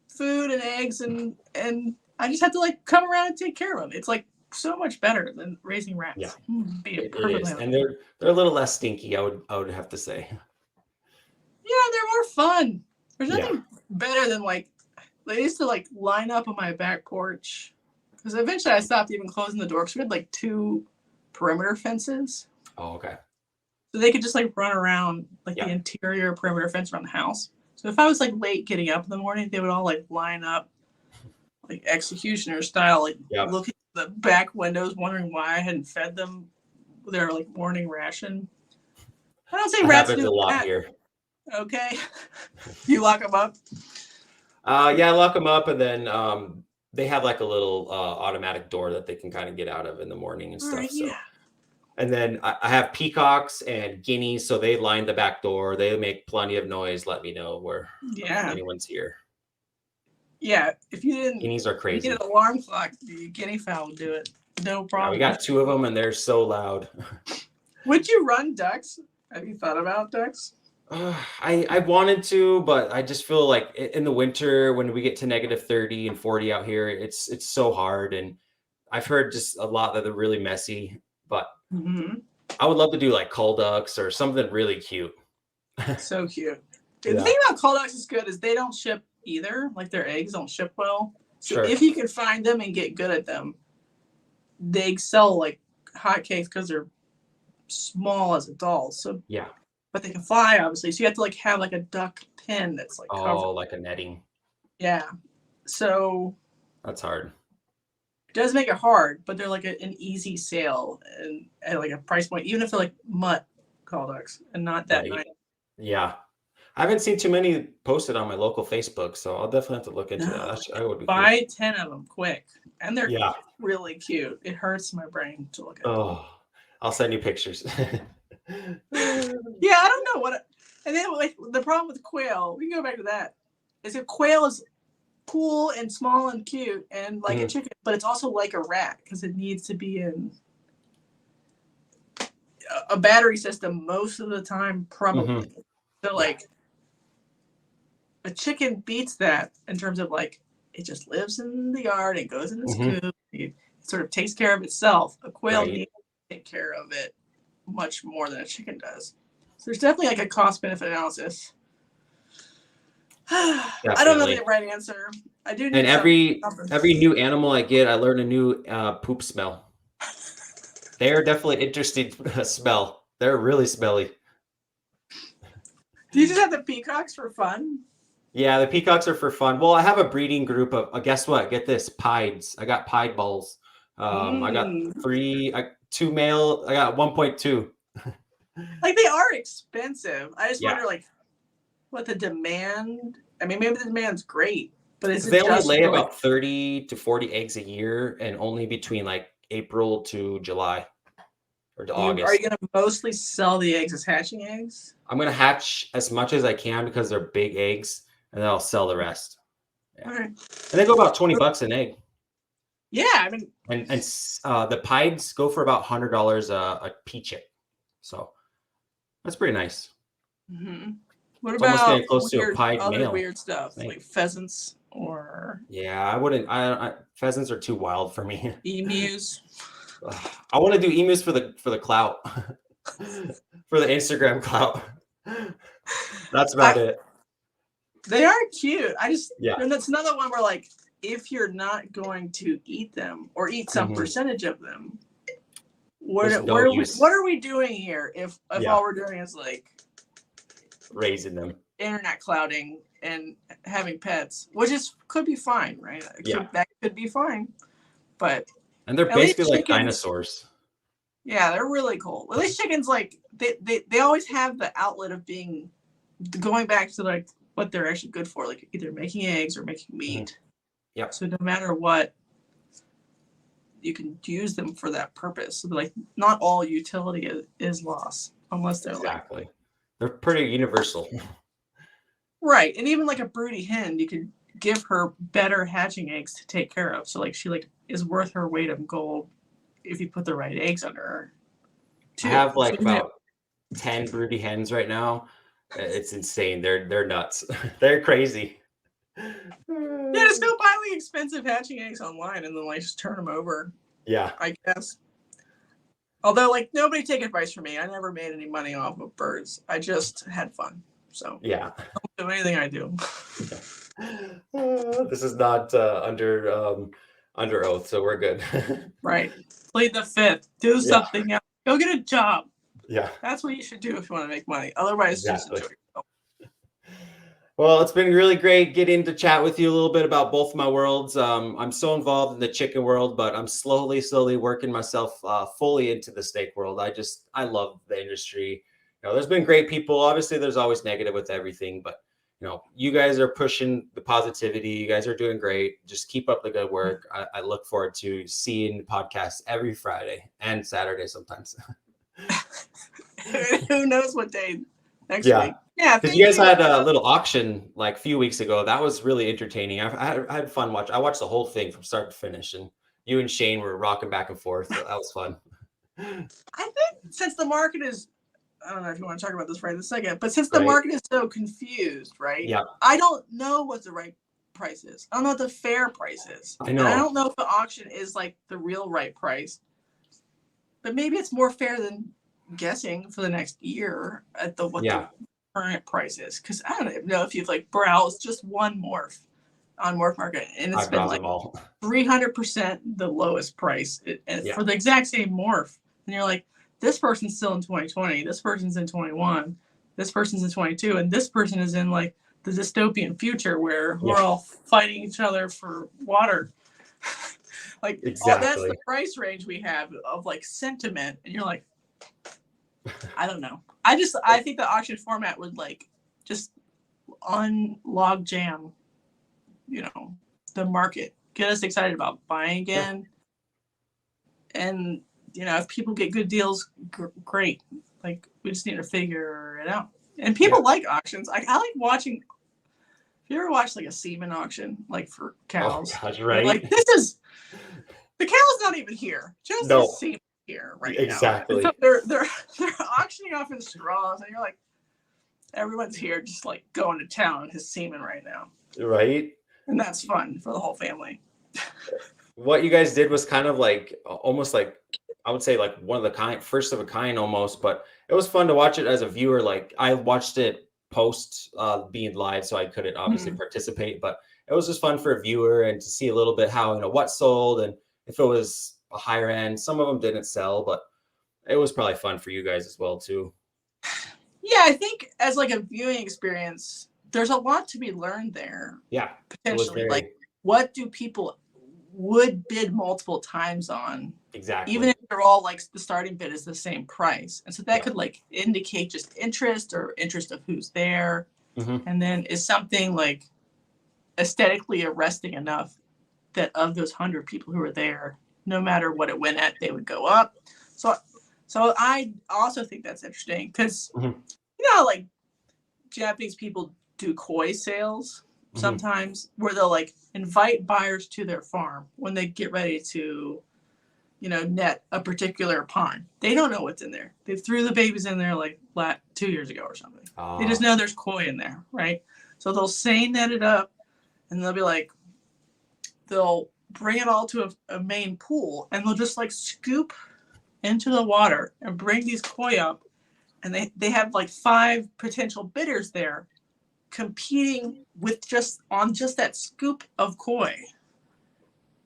food and eggs, and I just have to come around and take care of them. It's so much better than raising rats. Yeah, it is, and they're a little less stinky. I would have to say. Yeah, they're more fun. There's nothing better than they used to line up on my back porch, because eventually I stopped even closing the door because we had 2 perimeter fences. Oh, okay. So they could just run around the interior perimeter fence around the house. So if I was like late getting up in the morning, they would all like line up like executioner style, like looking at the back windows, wondering why I hadn't fed them their like morning ration. I don't say rats happens do a lot that. here. Okay. You lock them up? Yeah, I lock them up, and then they have like a little automatic door that they can kind of get out of in the morning and stuff. So, and then I have peacocks and guineas, so they line the back door. They make plenty of noise. Let me know where anyone's here. Yeah, if you didn't, guineas are crazy. You get an alarm clock, the guinea fowl will do it. No problem. Yeah, we got 2 of them, and they're so loud. Would you run ducks? Have you thought about ducks? I wanted to, but I just feel like in the winter when we get to negative 30 and 40 out here, it's so hard. And I've heard just a lot that they're really messy, but I would love to do like cull ducks or something really cute. So cute. The thing about cull ducks is good is they don't ship either. Like their eggs don't ship well. So if you can find them and get good at them, they sell like hotcakes because they're small as adults. So but they can fly, obviously. So you have to like have like a duck pen that's like covered. Like a netting. Yeah. So that's hard. It does make it hard, but they're like an easy sale and at like a price point, even if they're like mutt call ducks and not that nice. Yeah. I haven't seen too many posted on my local Facebook, so I'll definitely have to look into that. I would be buy 10 of them quick. And they're really cute. It hurts my brain to look at them. I'll send you pictures. Yeah, I don't know what. And then like the problem with quail, we can go back to that. Is that quail is cool and small and cute and like a chicken, but it's also like a rat because it needs to be in a battery system most of the time, probably. So like a chicken beats that in terms of like it just lives in the yard, it goes in its coop, it sort of takes care of itself. A quail needs to take care of it much more than a chicken does. So there's definitely like a cost benefit analysis. I don't know the right answer. I do. And every new animal I get, I learn a new poop smell. They are definitely an interesting smell. They're really smelly. Do you just have the peacocks for fun? Yeah, the peacocks are for fun. Well, I have a breeding group of guess what? Get this, pieds. I got pied balls. I got 2 male. I got 1.2. Like they are expensive. I just wonder like what the demand. I mean, maybe the demand's great, but they only lay about 30 to 40 eggs a year, and only between like April to July or to August. Are you going to mostly sell the eggs as hatching eggs? I'm going to hatch as much as I can because they're big eggs, and then I'll sell the rest. Yeah. And they go about $20 an egg. Yeah, I mean, and the pieds go for about $100 a pea chick, so that's pretty nice. What it's about getting close to a pied male. Weird stuff like pheasants or? Yeah, I wouldn't. Pheasants are too wild for me. Emus. I want to do emus for the clout, for the Instagram clout. That's about it. They are cute. And that's another one where like if you're not going to eat them or eat some percentage of them, what are we doing here? If all we're doing is like raising them, internet clouding, and having pets, which could be fine, right? That could be fine, and they're basically like dinosaurs. Yeah, they're really cool. At least chickens, like they always have the outlet of going back to like what they're actually good for, like either making eggs or making meat. Yeah. So no matter what, you can use them for that purpose. So like not all utility is lost unless they're they're pretty universal. Right. And even like a broody hen, you could give her better hatching eggs to take care of. So like she is worth her weight of gold if you put the right eggs under her. I have about 10 broody hens right now. It's insane. They're nuts. They're crazy. Yeah, just go buy like expensive hatching eggs online and then like just turn them over. Yeah. I guess. Although like nobody take advice from me. I never made any money off of birds. I just had fun. So yeah. I don't do anything I do. This is not under oath, so we're good. Right. Plead the fifth. Do something else. Go get a job. Yeah. That's what you should do if you want to make money. Otherwise, just enjoy yourself. Well, it's been really great getting to chat with you a little bit about both my worlds. I'm so involved in the chicken world, but I'm slowly working myself fully into the steak world. I love the industry. There's been great people. Obviously, there's always negative with everything, but you guys are pushing the positivity. You guys are doing great. Just keep up the good work. I look forward to seeing podcasts every Friday and Saturday sometimes. Who knows what day next Yeah. week? Yeah, Because thank you guys you. had a little auction like a few weeks ago. That was really entertaining. I had fun watching. I watched the whole thing from start to finish, and you and Shane were rocking back and forth. So that was fun. I think since the market is, I don't know if you want to talk about this right in a second, but since the Right. market is so confused, right? Yeah. I don't know what the right price is. I don't know what the fair price is. I know. And I don't know if the auction is like the real right price. But maybe it's more fair than guessing for the next year at the current price is. Because I don't even know if you've like browsed just one morph on Morph Market, and it's I been browse like them all. 300% the lowest price for the exact same morph. And you're like, this person's still in 2020, this person's in 21, this person's in 22, and this person is in like the dystopian future where we're all fighting each other for water. Like, Exactly. that's the price range we have of like sentiment. And you're like, I don't know. I think the auction format would like just unlog jam, the market, get us excited about buying again. And, if people get good deals, great. Like, we just need to figure it out. And people like auctions. I like watching. If you ever watch like a semen auction, like for cows, oh, gosh, right? Like, the cow's not even here. Just the semen here right exactly. now. So they're auctioning off his straws, and you're like, everyone's here just like going to town on his semen right now. Right. And that's fun for the whole family. What you guys did was kind of like almost like, I would say like one of the kind, first of a kind almost, but it was fun to watch it as a viewer. Like I watched it post being live, so I couldn't obviously participate, but it was just fun for a viewer and to see a little bit how, what sold and if it was a higher end. Some of them didn't sell, but it was probably fun for you guys as well too. Yeah, I think as like a viewing experience, there's a lot to be learned there. Yeah. Potentially. Like, what do people would bid multiple times on? Exactly. Even if they're all like the starting bid is the same price. And so that could like indicate just interest or interest of who's there. And then is something like aesthetically arresting enough that of those 100 people who are there, no matter what it went at, they would go up. So I also think that's interesting because, like Japanese people do koi sales sometimes where they'll like invite buyers to their farm when they get ready to, net a particular pond. They don't know what's in there. They threw the babies in there like 2 years ago or something. They just know there's koi in there, right? So they'll net it up and they'll be like, they'll bring it all to a main pool and they'll just like scoop into the water and bring these koi up, and they have like 5 potential bidders there competing with just that scoop of koi.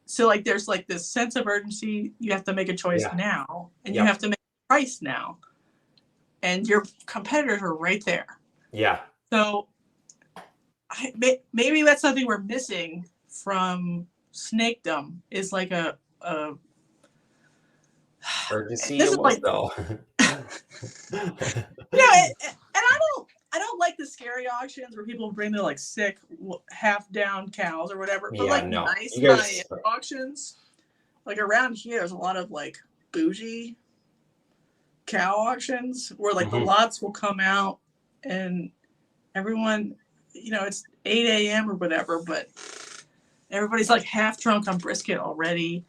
So like there's like this sense of urgency. You have to make a choice now, and you have to make a price now, and your competitors are right there. Yeah. So maybe that's something we're missing from snakedom is like a urgency almost though. And I don't like the scary auctions where people bring their like sick half down cows or whatever. But nice high-end auctions, like around here, there's a lot of like bougie cow auctions where like the lots will come out and everyone, it's 8 a.m. or whatever, but everybody's like half drunk on brisket already.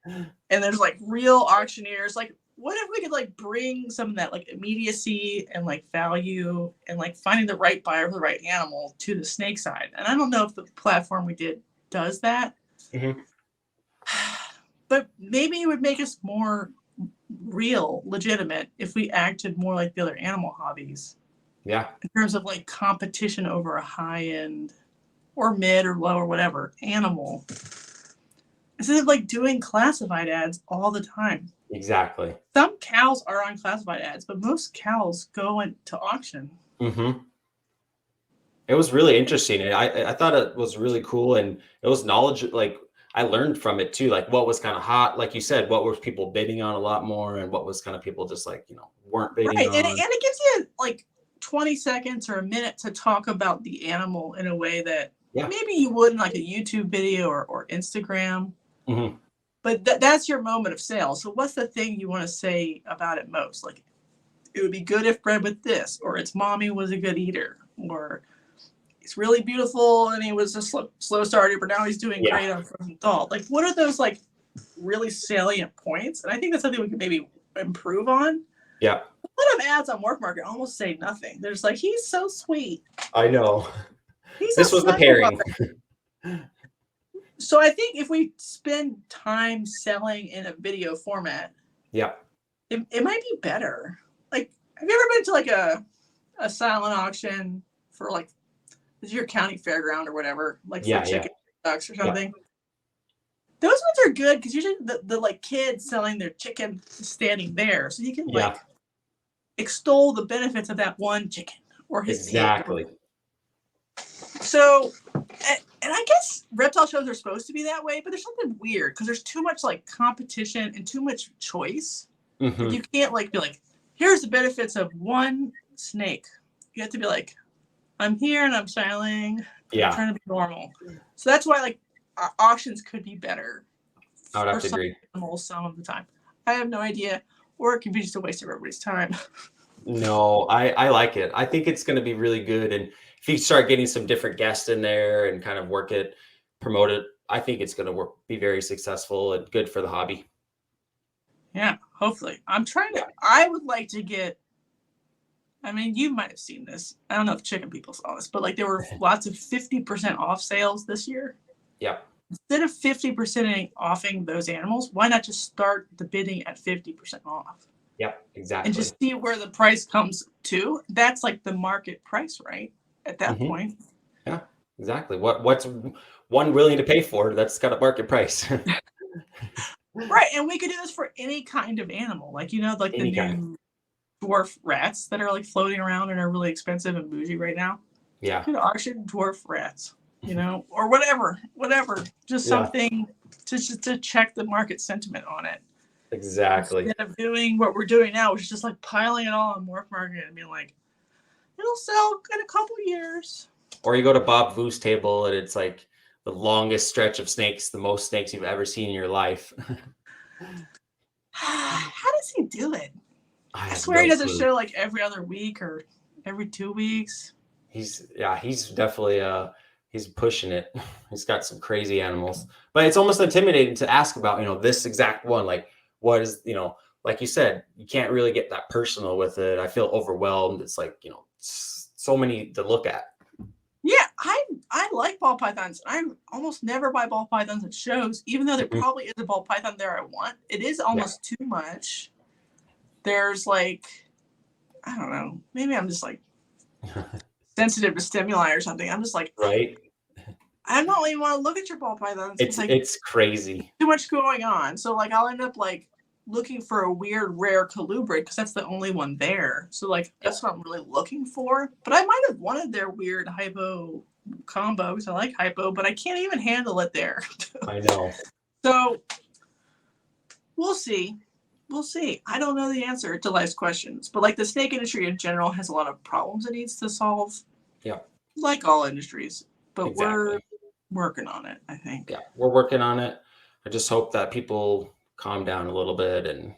And there's like real auctioneers. Like, what if we could like bring some of that like immediacy and like value and like finding the right buyer for the right animal to the snake side? And I don't know if the platform we did does that. But maybe it would make us more real, legitimate if we acted more like the other animal hobbies. Yeah. In terms of like competition over a high end or mid or low or whatever animal. Instead of like doing classified ads all the time. Exactly. Some cows are on classified ads, but most cows go into auction. It was really interesting. And I thought it was really cool, and it was knowledge. Like I learned from it too, like what was kind of hot, like you said, what were people bidding on a lot more, and what was kind of people just like, weren't bidding Right. And on. it gives you like 20 seconds or a minute to talk about the animal in a way that Yeah. maybe you would in like a YouTube video or Instagram. Mhm. But that's your moment of sale. So what's the thing you want to say about it most? Like, it would be good if bred with this, or its mommy was a good eater, or he's really beautiful and he was a slow starter, but now he's doing Yeah. great on frozen adult. Like, what are those like really salient points? And I think that's something we can maybe improve on. Yeah. A lot of ads on Work Market almost say nothing. There's like, he's so sweet. I know. He's This was the pairing. So I think if we spend time selling in a video format, Yeah. it might be better. Like, have you ever been to like a silent auction for like, is your county fairground or whatever, like for chicken ducks or something? Yeah. Those ones are good because usually the like kids selling their chicken standing there, so you can like extol the benefits of that one chicken or his exactly. pig. So, and I guess reptile shows are supposed to be that way, but there's something weird because there's too much like competition and too much choice. Mm-hmm. Like, you can't like be like, here's the benefits of one snake. You have to be like, I'm here and I'm styling. I'm trying to be normal. So that's why like auctions could be better. I would have to agree. Some of the time. I have no idea, or it can be just a waste of everybody's time. No, I like it. I think it's going to be really good. And if you start getting some different guests in there and kind of work it, promote it, I think it's going to be very successful and good for the hobby. Yeah, hopefully. I would like to get, I mean, you might have seen this. I don't know if chicken people saw this, but like there were lots of 50% off sales this year. Yeah. Instead of 50% offing those animals, why not just start the bidding at 50% off? Yep, exactly. And just see where the price comes to. That's like the market price, right? At that point. Yeah, exactly. What's one willing to pay for? That's got a market price. Right. And we could do this for any kind of animal. Like, like any the new dwarf rats that are like floating around and are really expensive and bougie right now. Yeah. You could auction dwarf rats, or whatever. Just something to check the market sentiment on it. Exactly. Instead of doing what we're doing now, which is just like piling it all on Work Market and being like, it'll sell in a couple years. Or you go to Bob Vu's table and it's like the longest stretch of snakes, the most snakes you've ever seen in your life. How does he do it? I swear he doesn't show like every other week or every 2 weeks. He's definitely he's pushing it. He's got some crazy animals, but it's almost intimidating to ask about, this exact one. Like, what is, like you said, you can't really get that personal with it. I feel overwhelmed. It's like, so many to look at. Yeah, I like ball pythons. I almost never buy ball pythons at shows, even though there probably is a ball python there I want. It is almost too much. There's like, I don't know, maybe I'm just like sensitive to stimuli or something. I'm just like, right. I don't even want to look at your ball pythons. It's crazy. Too much going on. So like I'll end up like looking for a weird rare colubrid because that's the only one there. So like that's what I'm really looking for. But I might have wanted their weird hypo combo because I like hypo, but I can't even handle it there. I know. So we'll see. I don't know the answer to life's questions, but like the snake industry in general has a lot of problems it needs to solve. Yeah. Like all industries, but we're working on it, I think. Yeah, we're working on it. I just hope that people calm down a little bit and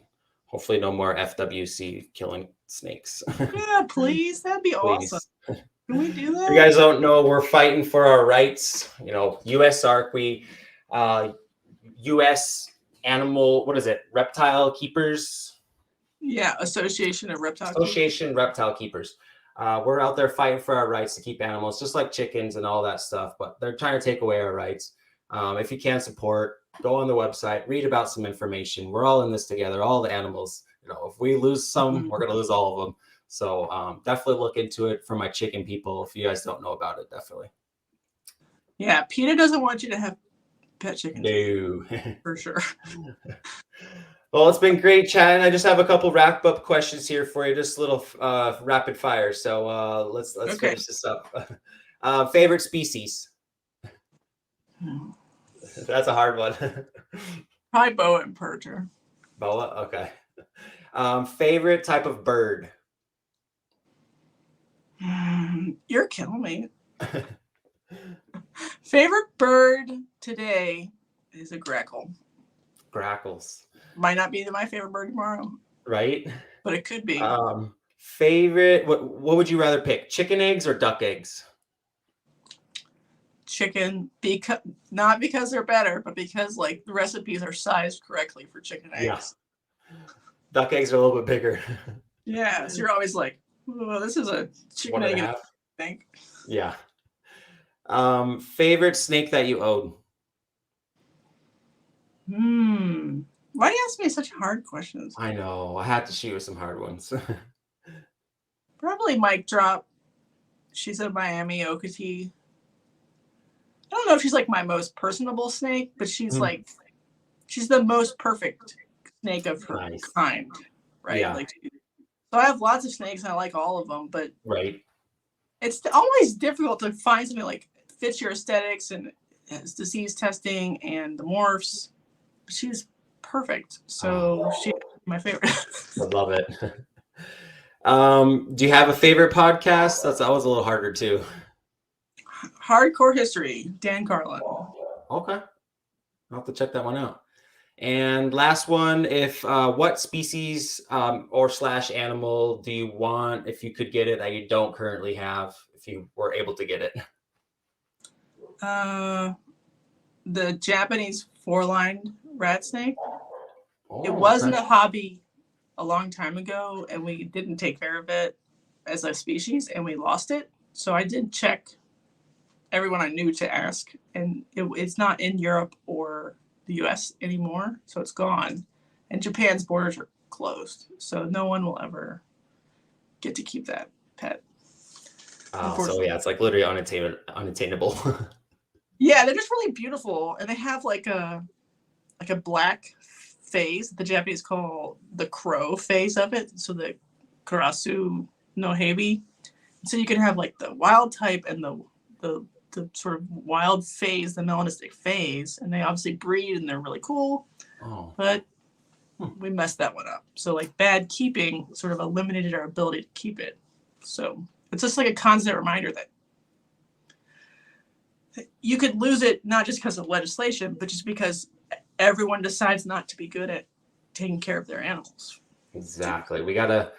hopefully no more FWC killing snakes. Yeah, please. That'd be awesome. Can we do that? You guys don't know, we're fighting for our rights. USARC, U.S. Animal, what is it? Reptile Keepers? Yeah, Association Reptile Keepers. We're out there fighting for our rights to keep animals, just like chickens and all that stuff, but they're trying to take away our rights. If you can support, go on the website, read about some information. We're all in this together, all the animals. If we lose some, we're going to lose all of them. So definitely look into it for my chicken people. If you guys don't know about it, definitely. Yeah, PETA doesn't want you to have pet chickens. No. For sure. Well, it's been great chatting. I just have a couple wrap-up questions here for you, just a little rapid fire. So let's finish this up. Favorite species? Hmm. That's a hard one. Probably boa and percher. Boa? Okay. Favorite type of bird? You're killing me. Favorite bird today is a grackle. Grackles. Might not be my favorite bird tomorrow, Right? but it could be. Favorite, what would you rather pick? Chicken eggs or duck eggs? Chicken, because not because they're better, but because like the recipes are sized correctly for chicken eggs. Yeah. Duck eggs are a little bit bigger. Yeah, so you're always like, oh, this is a chicken egg, I think. Yeah. Favorite snake that you own? Why do you ask me such hard questions? I know. I had to shoot with some hard ones. Probably Mic Drop. She's a Miami Okatee. I don't know if she's like my most personable snake, but she's like, she's the most perfect snake of her kind, right? Yeah. Like, so I have lots of snakes and I like all of them, but right. It's always difficult to find something like fits your aesthetics and has disease testing and the morphs. She's perfect, so she's my favorite. I love it. Do you have a favorite podcast? That was a little harder too. Hardcore History, Dan Carlin. Okay, I'll have to check that one out. And last one, if what species or / animal do you want if you could get it that you don't currently have if you were able to get it? The Japanese 4-lined rat snake. Oh, it wasn't a hobby a long time ago, and we didn't take care of it as a species, and we lost it. So I did check everyone I knew to ask, and it's not in Europe or the US anymore, so it's gone. And Japan's borders are closed, so no one will ever get to keep that pet. So yeah, it's like literally unattainable. Yeah, they're just really beautiful, and they have like a black phase the Japanese call the crow phase of it, so the Karasu no Hebi. So you can have like the wild type and the sort of wild phase, the melanistic phase, and they obviously breed and they're really cool. But we messed that one up. So like bad keeping sort of eliminated our ability to keep it. So it's just like a constant reminder that you could lose it not just because of legislation, but just because everyone decides not to be good at taking care of their animals. Exactly. We gotta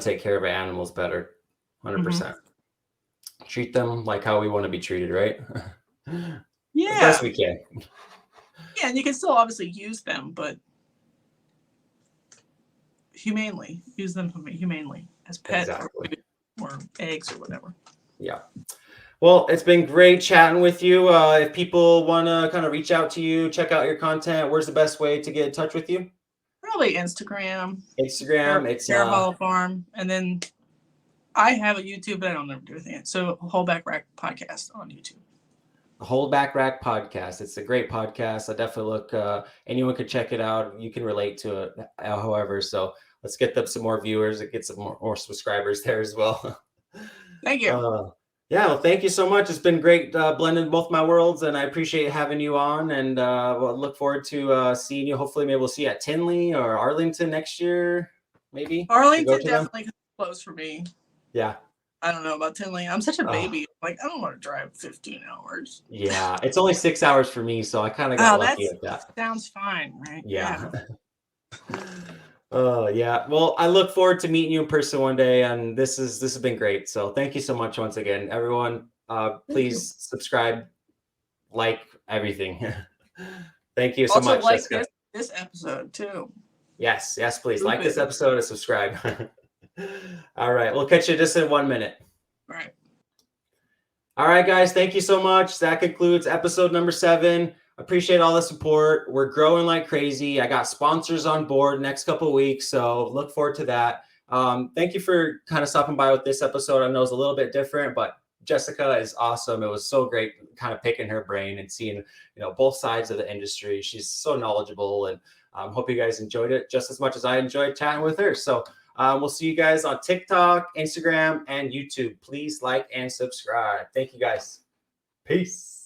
take care of our animals better. 100%. Treat them like how we want to be treated, right? Yeah. As best we can. Yeah, and you can still obviously use them, but humanely. Use them humanely as pets or eggs or whatever. Yeah. Well, it's been great chatting with you. If people want to kind of reach out to you, check out your content, where's the best way to get in touch with you? Probably Instagram. It's Hare Hollow Farm, and then I have a YouTube, but I don't ever do anything. So Holdback Rack Podcast on YouTube. Holdback Rack Podcast. It's a great podcast. I definitely look. Anyone could check it out. You can relate to it, however. So let's get them some more viewers and get some more subscribers there as well. Thank you. Yeah, well, thank you so much. It's been great blending both my worlds, and I appreciate having you on. And we'll look forward to seeing you. Hopefully, maybe we'll see you at Tinley or Arlington next year. Maybe Arlington definitely close for me. Yeah. I don't know about Tinley. I'm such a baby. Like, I don't want to drive 15 hours. Yeah, it's only 6 hours for me, so I kind of got lucky at that. Sounds fine, right? Yeah. Oh, yeah. Well, I look forward to meeting you in person one day, and this has been great. So thank you so much once again, everyone. Please subscribe, like everything. Thank you so also much. Like this episode too. Yes, please like this episode and subscribe. All right, we'll catch you just in 1 minute. All right, guys, thank you so much. That concludes episode number 7. Appreciate all the support. We're growing like crazy. I got sponsors on board next couple of weeks, so look forward to that. Thank you for kind of stopping by with this episode. I know it's a little bit different, but Jessica is awesome. It was so great kind of picking her brain and seeing, both sides of the industry. She's so knowledgeable, and hope you guys enjoyed it just as much as I enjoyed chatting with her. So We'll see you guys on TikTok, Instagram, and YouTube. Please like and subscribe. Thank you guys. Peace.